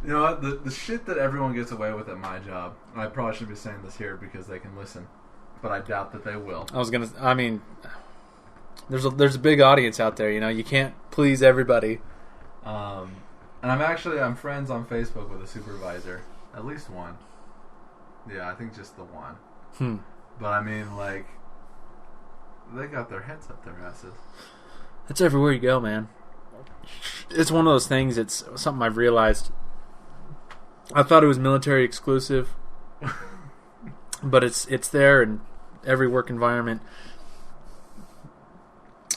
You know what? The shit that everyone gets away with at my job, and I probably shouldn't be saying this here because they can listen, but I doubt that they will. I mean, there's a big audience out there, you know. You can't please everybody. And I'm friends on Facebook with a supervisor. At least one. Yeah, I think just the one. But I mean, like, they got their heads up their asses. It's everywhere you go, man. It's one of those things. It's something I've realized. I thought it was military exclusive, but it's there in every work environment.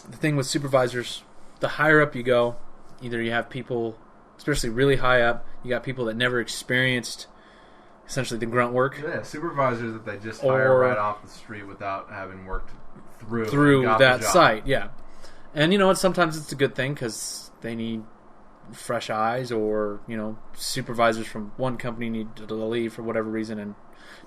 The thing with supervisors, the higher up you go, either you have people, especially really high up, you got people that never experienced essentially the grunt work. Yeah, supervisors that they just hire right off the street without having worked through that site. Yeah, and you know what? Sometimes it's a good thing because they need fresh eyes, or you know, supervisors from one company need to leave for whatever reason and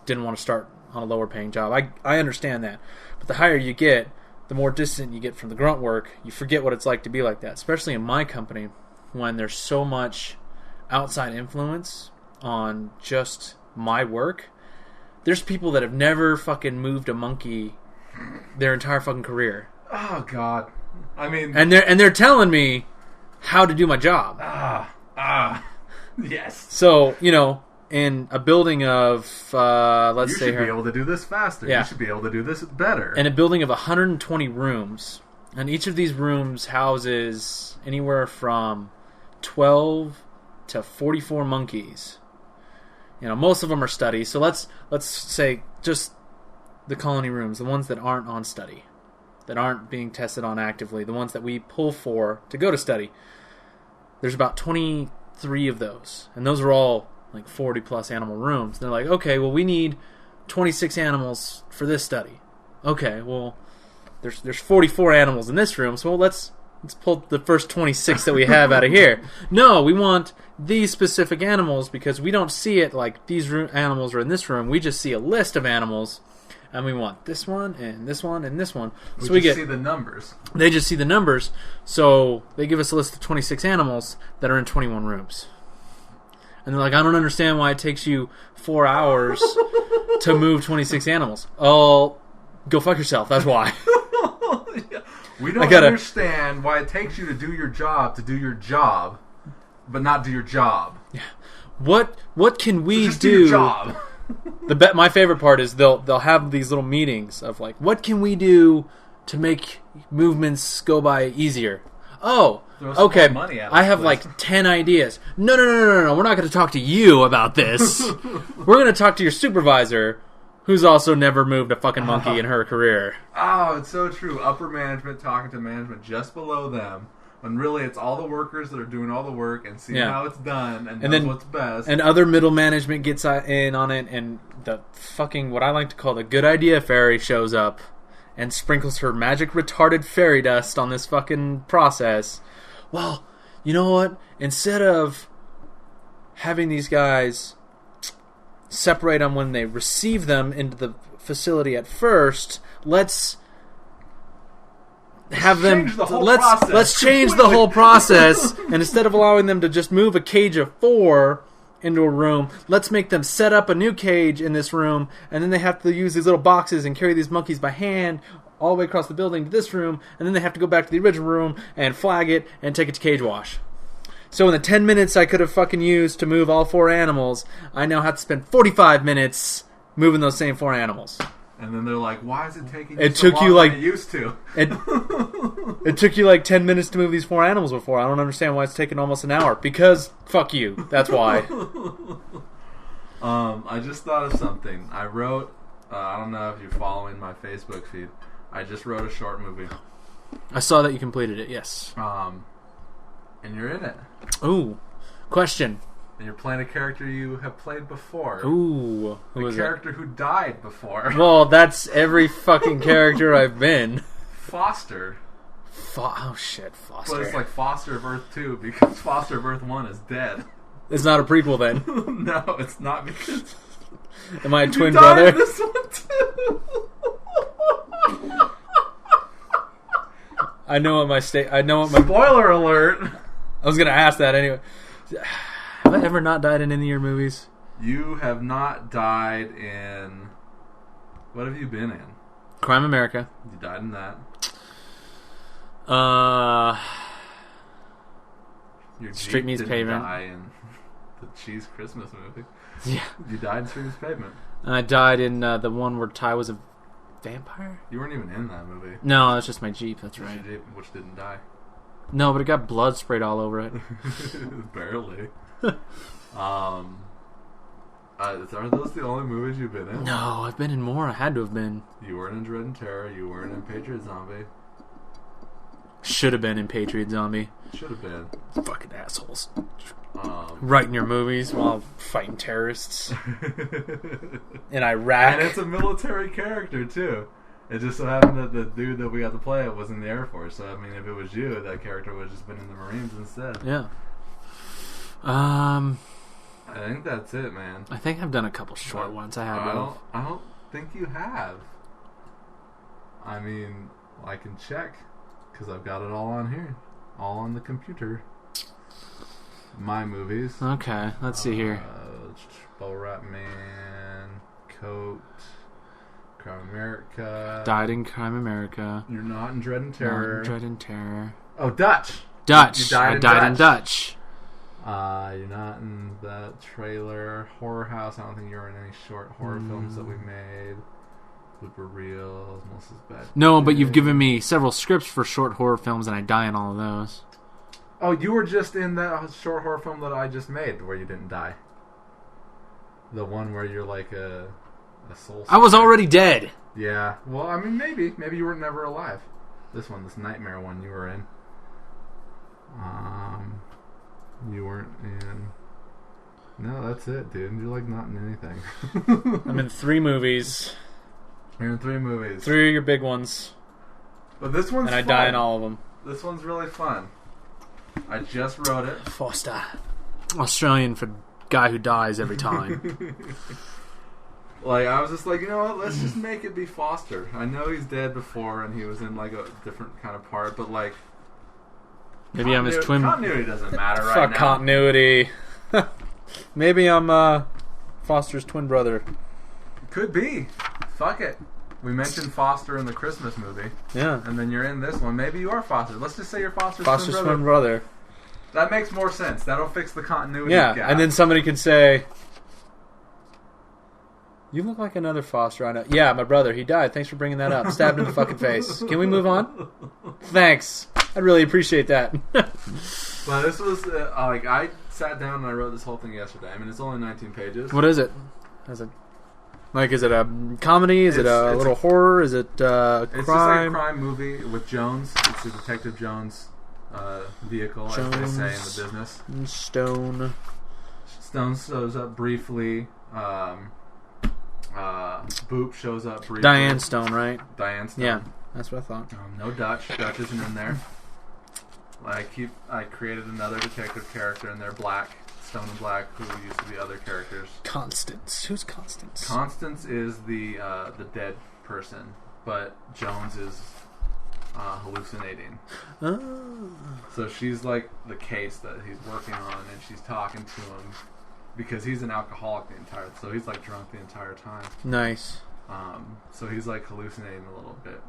didn't want to start on a lower paying job. I understand that, but the higher you get, the more distant you get from the grunt work. You forget what it's like to be like that, especially in my company when there's so much outside influence on just my work. There's people that have never fucking moved a monkey their entire fucking career. Oh God, I mean, and they're telling me how to do my job. Yes. So you know, in a building of let's say you should be able to do this faster. Yeah. You should be able to do this better. In a building of 120 rooms, and each of these rooms houses anywhere from 12 to 44 monkeys. You know, most of them are study. So let's say just the colony rooms, the ones that aren't on study, that aren't being tested on actively, the ones that we pull for to go to study. There's about 23 of those, and those are all like 40 plus animal rooms. They're like, okay, well, we need 26 animals for this study. Okay, well, there's 44 animals in this room, so let's pull the first 26 that we have out of here. No, we want these specific animals because we don't see it like these animals are in this room. We just see a list of animals, and we want this one and this one and this one. So we just see the numbers. They just see the numbers, so they give us a list of 26 animals that are in 21 rooms. And they're like, I don't understand why it takes you 4 hours to move 26 animals. Oh, go fuck yourself. That's why. Yeah. We don't understand why it takes you to do your job, but not do your job. Yeah. What can we just do? Do your job. My favorite part is they'll have these little meetings of like, what can we do to make movements go by easier? Oh, okay. I have like 10 ideas. No. We're not going to talk to you about this. We're going to talk to your supervisor, who's also never moved a fucking monkey in her career. Oh, it's so true. Upper management talking to management just below them, when really it's all the workers that are doing all the work and seeing how it's done and knows what's best. And other middle management gets in on it, and the fucking, what I like to call the good idea fairy shows up and sprinkles her magic retarded fairy dust on this fucking process. Well, you know what? Instead of having these guys separate them when they receive them into the facility at first, let's have them let's change the whole process, and instead of allowing them to just move a cage of 4 into a room, let's make them set up a new cage in this room, and then they have to use these little boxes and carry these monkeys by hand all the way across the building to this room, and then they have to go back to the original room and flag it and take it to cage wash. So in the 10 minutes I could have fucking used to move all 4 animals, I now have to spend 45 minutes moving those same 4 animals. And then they're like, why is it taking you so long than it used to? It took you like 10 minutes to move these 4 animals before. I don't understand why it's taking almost an hour. Because, fuck you. That's why. I just thought of something. I wrote, I don't know if you're following my Facebook feed, I just wrote a short movie. I saw that you completed it, yes. And you're in it. Ooh. Question. And you're playing a character you have played before. Ooh. A character who died before. Well, that's every fucking character I've been. Foster. Oh shit, Foster. But it's like Foster of Earth 2 because Foster of Earth 1 is dead. It's not a prequel then. No, it's not because... Am I a twin brother? This one too. I know what my Spoiler alert. I was gonna ask that anyway. Have I ever not died in any of your movies? You have not died in... What have you been in? Crime America. You died in that. Your Street Meets Pavement. Die in the Cheese Christmas movie. Yeah. You died in Street Meets Pavement. I died in the one where Ty was a vampire? You weren't even in that movie. No, that's just my Jeep, that's right. Your Jeep, which didn't die. No, but it got blood sprayed all over it. Barely. Are those the only movies you've been in? No, I've been in more. I had to have been. You weren't in Dread and Terror. You weren't in Patriot Zombie. Should have been in Patriot Zombie. Should have been. Fucking assholes. Writing your movies while fighting terrorists in Iraq. And it's a military character, too. It just so happened that the dude that we got to play it was in the Air Force. So, I mean, if it was you, that character would have just been in the Marines instead. Yeah. I think that's it, man. I think I've done a couple short ones. I don't think you have. I mean, I can check because I've got it all on here, all on the computer. My movies. Okay, let's see here. Borat Man, Coat, Crime America. Died in Crime America. You're not in Dread and Terror. Not in Dread and Terror. Oh, Dutch. I died in Dutch. You're not in the trailer. Horror House. I don't think you're in any short horror films that we made. Blooper Reels. Melissa's Bad. No, but you've given me several scripts for short horror films, and I die in all of those. Oh, you were just in that short horror film that I just made where you didn't die. The one where you're like a soul. I was already dead. Yeah. Well, I mean, maybe you were never alive. This nightmare one you were in. You weren't in. No, that's it, dude. You're like not in anything. I'm in 3 movies. You're in 3 movies. 3 of your big ones. But this one's And I fun. die in all of them. This one's really fun. I just wrote it. Foster. Australian for guy who dies every time. Like, I was just like, you know what? Let's just make it be Foster. I know he's dead before and he was in like a different kind of part, but like, Maybe I'm his twin. Continuity doesn't matter right Fuck now. continuity. Maybe I'm Foster's twin brother. Could be. Fuck it. We mentioned Foster in the Christmas movie, Yeah. and then you're in this one. Maybe you are Foster. Let's just say you're Foster's Foster's twin twin brother. brother. That makes more sense. That'll fix the continuity Yeah, gap. and then somebody could say, "You look like another Foster I know." Yeah, my brother. He died. Thanks for bringing that up. Stabbed in the fucking face. Can we move on? Thanks. I'd really appreciate that. But this was like I sat down and I wrote this whole thing yesterday. I mean, it's only 19 pages. What is it? Is it like? Is it a comedy? Is it a It's little horror? Is it It's just like a crime? crime movie with Jones. It's a Detective Jones vehicle, as they say in the business. Stone. Stone shows up briefly. Boop shows up briefly. Diane Stone, right? Diane Stone. Yeah, that's what I thought. No Dutch. Dutch isn't in there. I created another detective character in there, Black. Stone and Black, who used to be other characters. Constance. Who's Constance? Constance is the dead person, but Jones is hallucinating. Oh. So she's like the case that he's working on, and she's talking to him because he's an alcoholic the entire. So he's like drunk the entire time. Nice. So he's like hallucinating a little bit.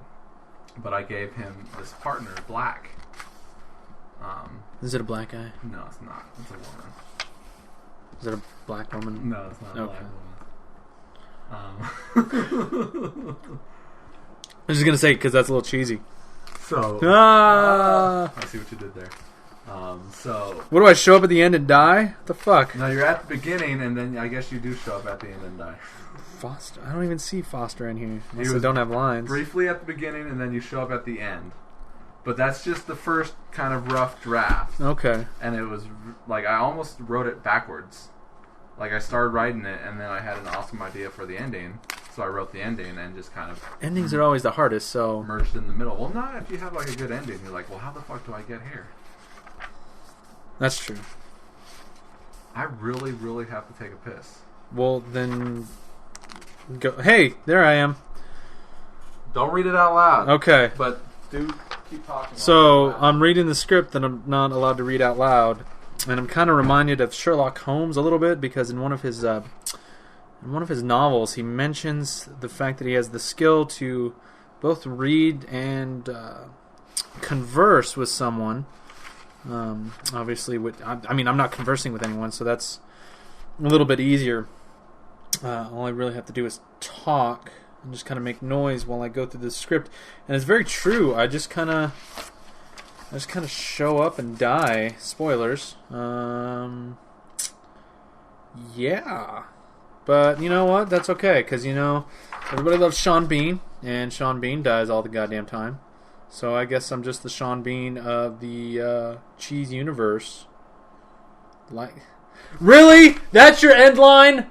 But I gave him this partner, Black. Is it a black guy? No, it's not. It's a woman. Is it a black woman? No, it's not a Okay. black woman. I was just gonna say because that's a little cheesy. So Ah! I see what you did there. So What do I show up at the end and die? What the fuck? now you're at the beginning, and then I guess you do show up at the end and die. Foster. I don't even see Foster in here. He Unless they was don't have lines. Briefly at the beginning, and then you show up at the end. But that's just the first kind of rough draft. Okay. And it was like I almost wrote it backwards. Like I started writing it, and then I had an awesome idea for the ending, so I wrote the ending and just kind of Endings are always the hardest, so merged in the middle. Well, not if you have like a good ending. You're like, well, how the fuck do I get here? that's true. I really, really have to take a piss. Well, then go. Hey, there I am. Don't read it out loud. Okay. But do keep talking. So I'm reading the script that I'm not allowed to read out loud, and I'm kind of reminded of Sherlock Holmes a little bit because in one of his novels he mentions the fact that he has the skill to both read and converse with someone. Obviously, I'm not conversing with anyone, so that's a little bit easier. All I really have to do is talk and just kind of make noise while I go through the script, and it's very true. I just kind of show up and die. Spoilers. Yeah, but you know what? That's okay because everybody loves Sean Bean, and Sean Bean dies all the goddamn time. So I guess I'm just the Sean Bean of the cheese universe. Like, really? That's your end line?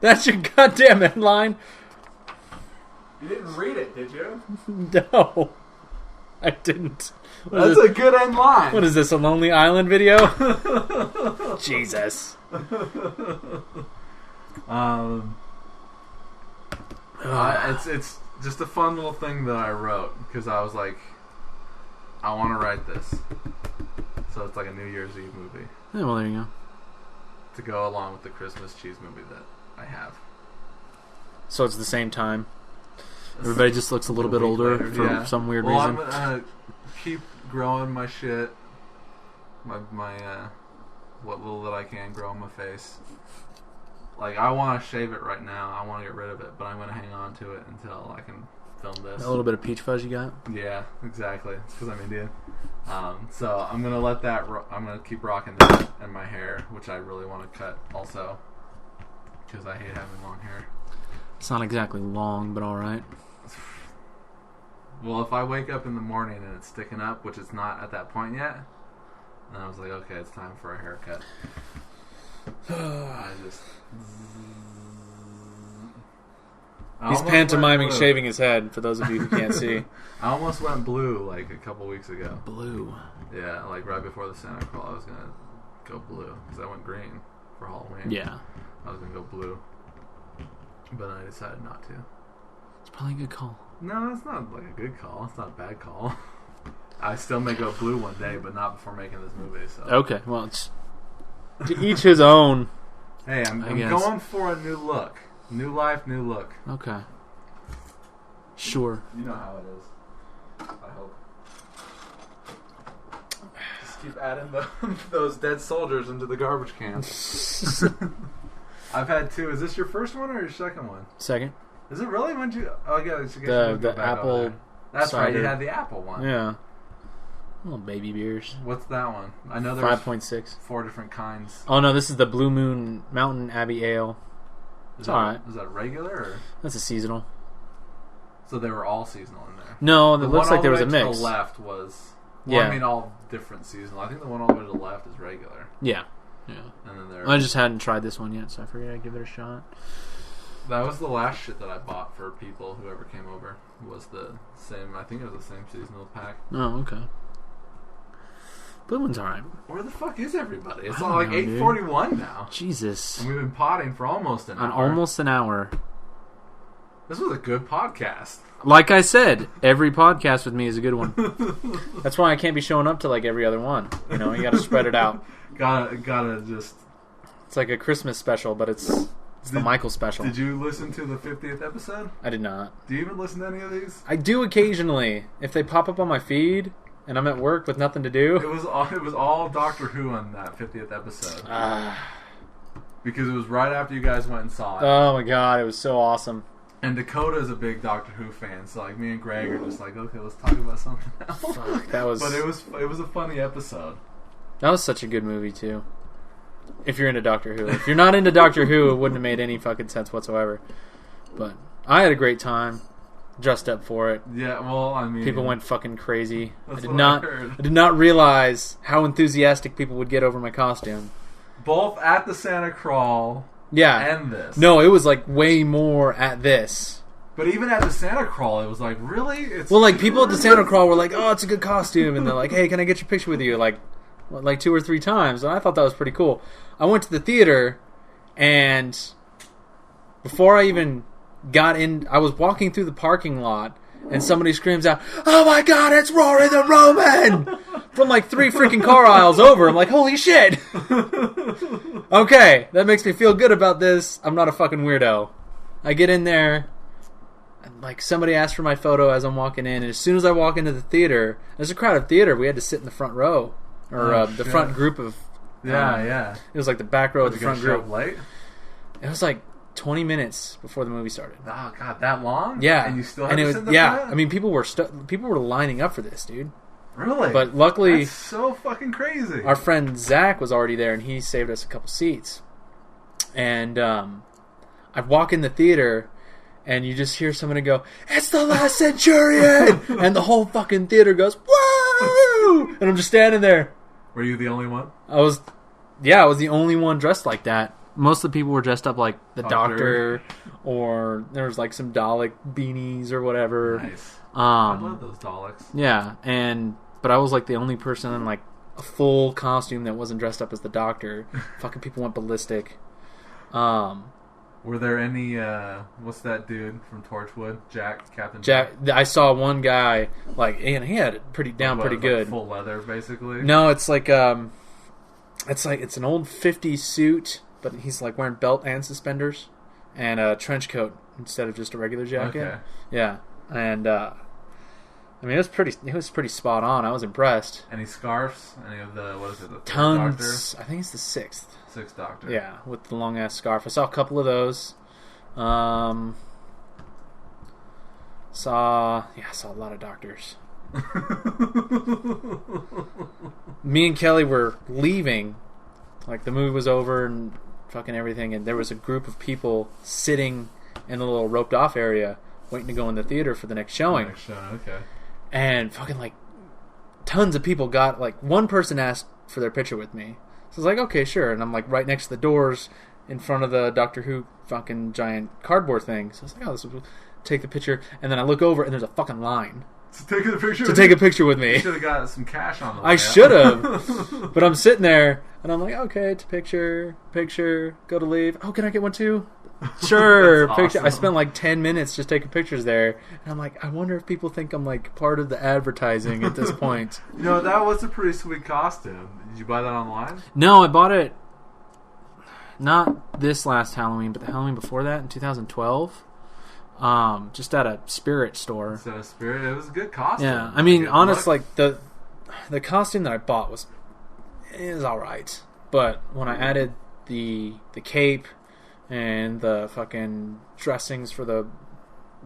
That's your goddamn end line? You didn't read it, did you? No, I didn't. That's a good end line. What is this, a Lonely Island video? Jesus. It's just a fun little thing that I wrote because I was like, I want to write this. So it's like a New Year's Eve movie Yeah, well, there you go. to go along with the Christmas cheese movie that I have. So it's the same time. Everybody just looks a little bit older for some weird reason. I'm gonna keep growing my shit. My what little that I can grow on my face. Like, I want to shave it right now. I want to get rid of it, but I'm going to hang on to it until I can film this. A little bit of peach fuzz you got? Yeah, exactly. It's because I'm Indian. So I'm gonna let that. I'm gonna keep rocking that and my hair, which I really want to cut also, because I hate having long hair. It's not exactly long, but all right. Well, if I wake up in the morning and it's sticking up, which it's not at that point yet, then I was like, okay, it's time for a haircut. He's pantomiming shaving his head, for those of you who can't see. I almost went blue like a couple weeks ago. Blue. Yeah, like right before the Santa Claus, I was going to go blue. Because I went green for Halloween. Yeah. I was going to go blue. But I decided not to. It's probably a good call. No, it's not like a good call. It's not a bad call. I still may go blue one day, but not before making this movie. So. Okay, well, it's to each his own. Hey, I'm going for a new look. New life, new look. Okay. Sure. You know how it is. I hope. Just keep adding those dead soldiers into the garbage cans. I've had 2. Is this your first one or your second one? Second. Is it really? When'd you? Oh, yeah. The apple. That's cider. right. You had the apple one. Yeah. Little baby beers. What's that one? I know there's 5.6. 4 different kinds. Oh no, this is the Blue Moon Mountain Abbey Ale. It's alright. Is that regular? Or? That's a seasonal. So they were all seasonal in there. No, it looks like there was a mix. To the left was. Well, yeah. I mean, all different seasonal. I think the one all the way to the left is regular. Yeah. Yeah. And then I just hadn't tried this one yet, so I figured I'd give it a shot. That was the last shit that I bought for people, whoever came over. Was the same, I think it was the same seasonal pack. Oh, okay. Blue one's alright. Where the fuck is everybody? It's all like 8:41 now. Jesus. And we've been potting for almost an hour. Almost an hour. This was a good podcast. Like I said, every podcast with me is a good one. That's why I can't be showing up to like every other one. You know, you gotta spread it out. Gotta just... It's like a Christmas special, but it's the Michael special. Did you listen to the 50th episode? I did not. Do you even listen to any of these? I do occasionally. If they pop up on my feed and I'm at work with nothing to do. It was all Doctor Who on that 50th episode. Because it was right after you guys went and saw it. Oh my god, it was so awesome. And Dakota is a big Doctor Who fan, so like me and Greg are just like, okay, let's talk about something else. Fuck, that was... But it was a funny episode. That was such a good movie too. If you're into Doctor Who. If you're not into Doctor Who, it wouldn't have made any fucking sense whatsoever. But I had a great time. Dressed up for it. Yeah, well, I mean... People went fucking crazy. I That's did what not I heard. I did not realize how enthusiastic people would get over my costume. Both at the Santa Crawl Yeah. and this. No, it was like way more at this. But even at the Santa Crawl, it was like, really? It's Well, like people at the Santa Crawl were like, "Oh, it's a good costume," and they're like, "Hey, can I get your picture with you?" Like 2 or 3 times, and I thought that was pretty cool. I went to the theater, and before I even got in, I was walking through the parking lot, and somebody screams out, "Oh my God, it's Rory the Roman!" from like 3 freaking car aisles over. I'm like, holy shit! Okay, that makes me feel good about this. I'm not a fucking weirdo. I get in there. Like somebody asked for my photo as I'm walking in, and as soon as I walk into the theater, there's a crowded theater. We had to sit in the front row, or the front group of. Yeah. It was like the back row of the front group. Late? It was like 20 minutes before the movie started. Oh God, that long? Yeah, and you still had to sit in the yeah. front? I mean, people were lining up for this, dude. Really? But luckily, that's so fucking crazy. Our friend Zach was already there, and he saved us a couple seats. And I walk in the theater. And you just hear somebody go, "It's the Last Centurion!" And the whole fucking theater goes, "Woo!" And I'm just standing there. Were you the only one? I was the only one dressed like that. Most of the people were dressed up like the Doctor, or there was like some Dalek beanies or whatever. Nice. I love those Daleks. Yeah, but I was like the only person in like a full costume that wasn't dressed up as the Doctor. Fucking people went ballistic. Were there any, what's that dude from Torchwood? Captain Jack. I saw one guy, like, and he had it pretty good. Like full leather, basically? No, it's like it's an old 50s suit, but he's like wearing belt and suspenders and a trench coat instead of just a regular jacket. Okay. Yeah, and I mean it was pretty spot on. I was impressed. Any scarves? Any of the, what is it, the Tons. Doctor? I think it's the 6th. 6th Doctor. Yeah, with the long ass scarf. I saw a couple of those. saw a lot of doctors. Me and Kelly were leaving, like the movie was over and fucking everything, and there was a group of people sitting in the little roped off area waiting to go in the theater for the next showing. Okay. And fucking like tons of people got, like, one person asked for their picture with me. So I was like, okay, sure. And I'm like right next to the doors in front of the Doctor Who fucking giant cardboard thing. So I was like, oh, this will take the picture. And then I look over and there's a fucking line To take a picture. to take a picture with me. You should have got some cash on the way I out. should have. But I'm sitting there and I'm like, okay, to picture, go to leave. Oh, can I get one too? Sure. That's Picture. I awesome. spent like 10 minutes just taking pictures there. And I'm like, I wonder if people think I'm like part of the advertising at this point. You know, that was a pretty sweet costume. Did you buy that online? No, I bought it not this last Halloween, but the Halloween before that in 2012. Just at a spirit store. Instead of Spirit, it was a good costume. Yeah, I mean, Good honest, look. like the costume that I bought is all right, but when I added the cape and the fucking dressings for the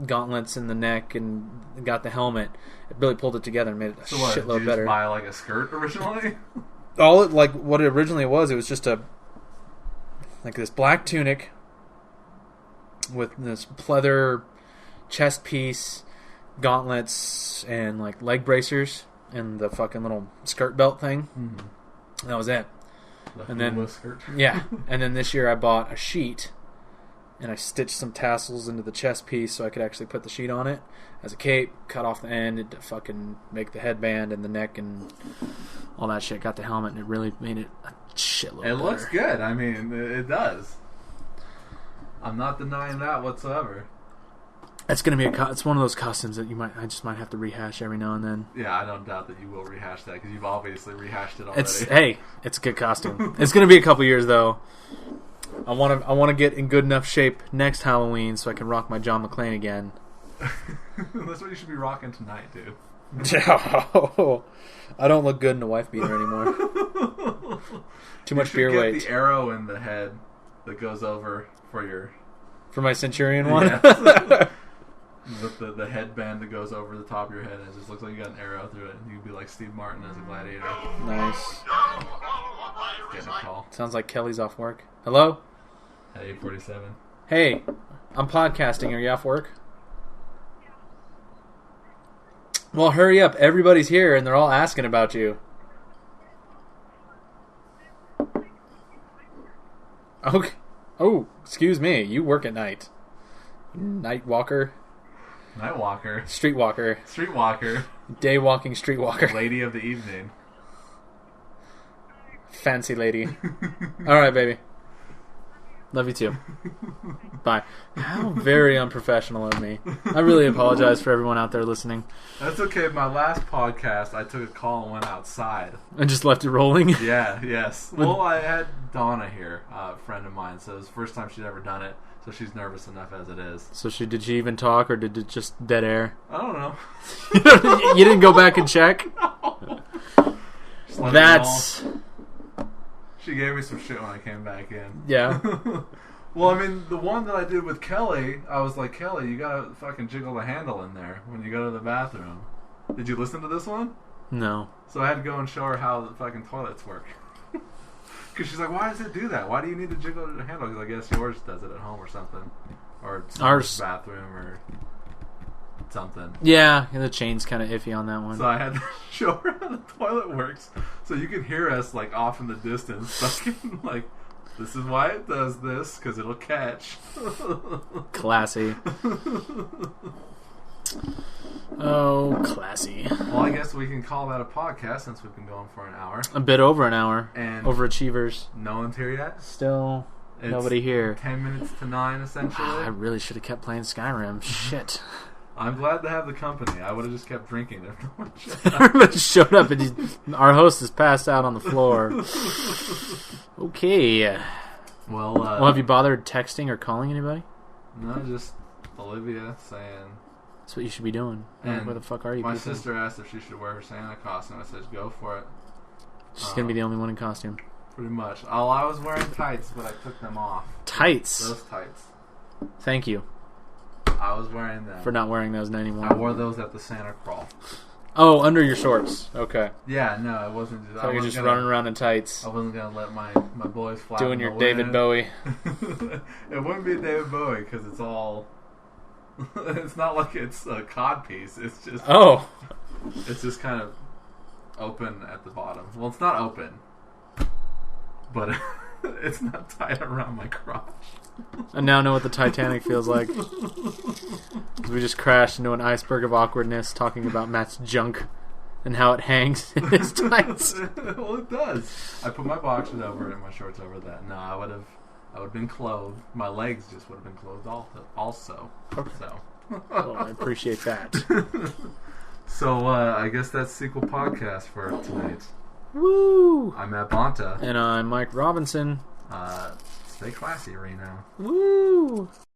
gauntlets in the neck and got the helmet, it really pulled it together and made it a So what, did shitload you better. just buy like a skirt originally? All it, like what it originally was, it was just like this black tunic with this pleather chest piece, gauntlets, and like leg bracers, and the fucking little skirt belt thing. Mm-hmm. That was it. The And then- Hula skirt. Yeah. And then this year I bought a sheet, and I stitched some tassels into the chest piece so I could actually put the sheet on it as a cape, cut off the end to fucking make the headband and the neck and all that shit. Got the helmet, and it really made it a shitload It better. looks good. I mean, it does. I'm not denying that whatsoever. It's gonna be it's one of those costumes that I just might have to rehash every now and then. Yeah, I don't doubt that you will rehash that because you've obviously rehashed it already. It's a good costume. It's gonna be a couple years though. I want to get in good enough shape next Halloween so I can rock my John McClane again. That's what you should be rocking tonight, dude. I don't look good in a wife beater anymore. Too much beer You should weight get the arrow in the head that goes over for your for my Centurion one. Yes. With the headband that goes over the top of your head, and it just looks like you got an arrow through it. You could be like Steve Martin as a gladiator. Nice. Getting a call Sounds like Kelly's off work. Hello? at 8:47. Hey, I'm podcasting. Are you off work? Well, hurry up. Everybody's here, and they're all asking about you. Okay. Oh, excuse me. You work at night. Night walker, Night walker, street walker, street walker, day walking street walker, lady of the evening. fancy lady. All right, baby. Love you too. Bye. How very unprofessional of me. I really apologize for everyone out there listening. That's okay. My last podcast, I took a call and went outside. And just left it rolling. Yeah, yes. Well, I had Donna here, a friend of mine, so it was the first time she'd ever done it, so she's nervous enough as it is. So did she even talk, or did it just dead air? I don't know. You didn't go back and check? Just let it That's... roll. She gave me some shit when I came back in. Yeah. Well, I mean, the one that I did with Kelly, I was like, Kelly, you gotta fucking jiggle the handle in there when you go to the bathroom. Did you listen to this one? No. So I had to go and show her how the fucking toilets work. Because she's like, why does it do that? Why do you need to jiggle the handle? Because I guess yours does it at home or something. Or Ours- bathroom or something. Yeah, the chain's kind of iffy on that one. So I had to show her how the toilet works. So you can hear us, like, off in the distance. Fucking, like, this is why it does this, because it'll catch. Classy. Oh, classy. Well, I guess we can call that a podcast since we've been going for an hour. A bit over an hour. And Overachievers. no one's here yet? Still It's nobody here. 10 minutes to 9, essentially. I really should have kept playing Skyrim. Shit. I'm glad to have the company. I would have just kept drinking if no one showed up. Everybody showed up and our host is passed out on the floor. Okay. Well, Well, have you bothered texting or calling anybody? no, just Olivia saying. That's what you should be doing. And Where the fuck are you, My people? sister asked if she should wear her Santa costume. I said, go for it. She's going to be the only one in costume. Pretty much. Oh, I was wearing tights, but I took them off. Tights. Those tights. Thank you. I was wearing them. for not wearing those anymore. I wore those at the Santa crawl. Oh, under your shorts. Okay. Yeah, no, it wasn't just. So you're just running around in tights. I wasn't gonna let my boys fly. Doing your David Bowie. It wouldn't be David Bowie because it's all. It's not like it's a cod piece. It's just. Oh. It's just kind of open at the bottom. Well, it's not open, but it's not tied around my crotch. I now know what the Titanic feels like. We just crashed into an iceberg of awkwardness talking about Matt's junk and how it hangs in his tights. Well, it does. I put my boxers over it and my shorts over that. No, I would have been clothed. My legs just would have been clothed also. Okay. So. Well, I appreciate that. So, I guess that's Sequel Podcast for tonight. Woo! I'm Matt Bonta. And I'm Mike Robinson. Stay classy right now. Woo!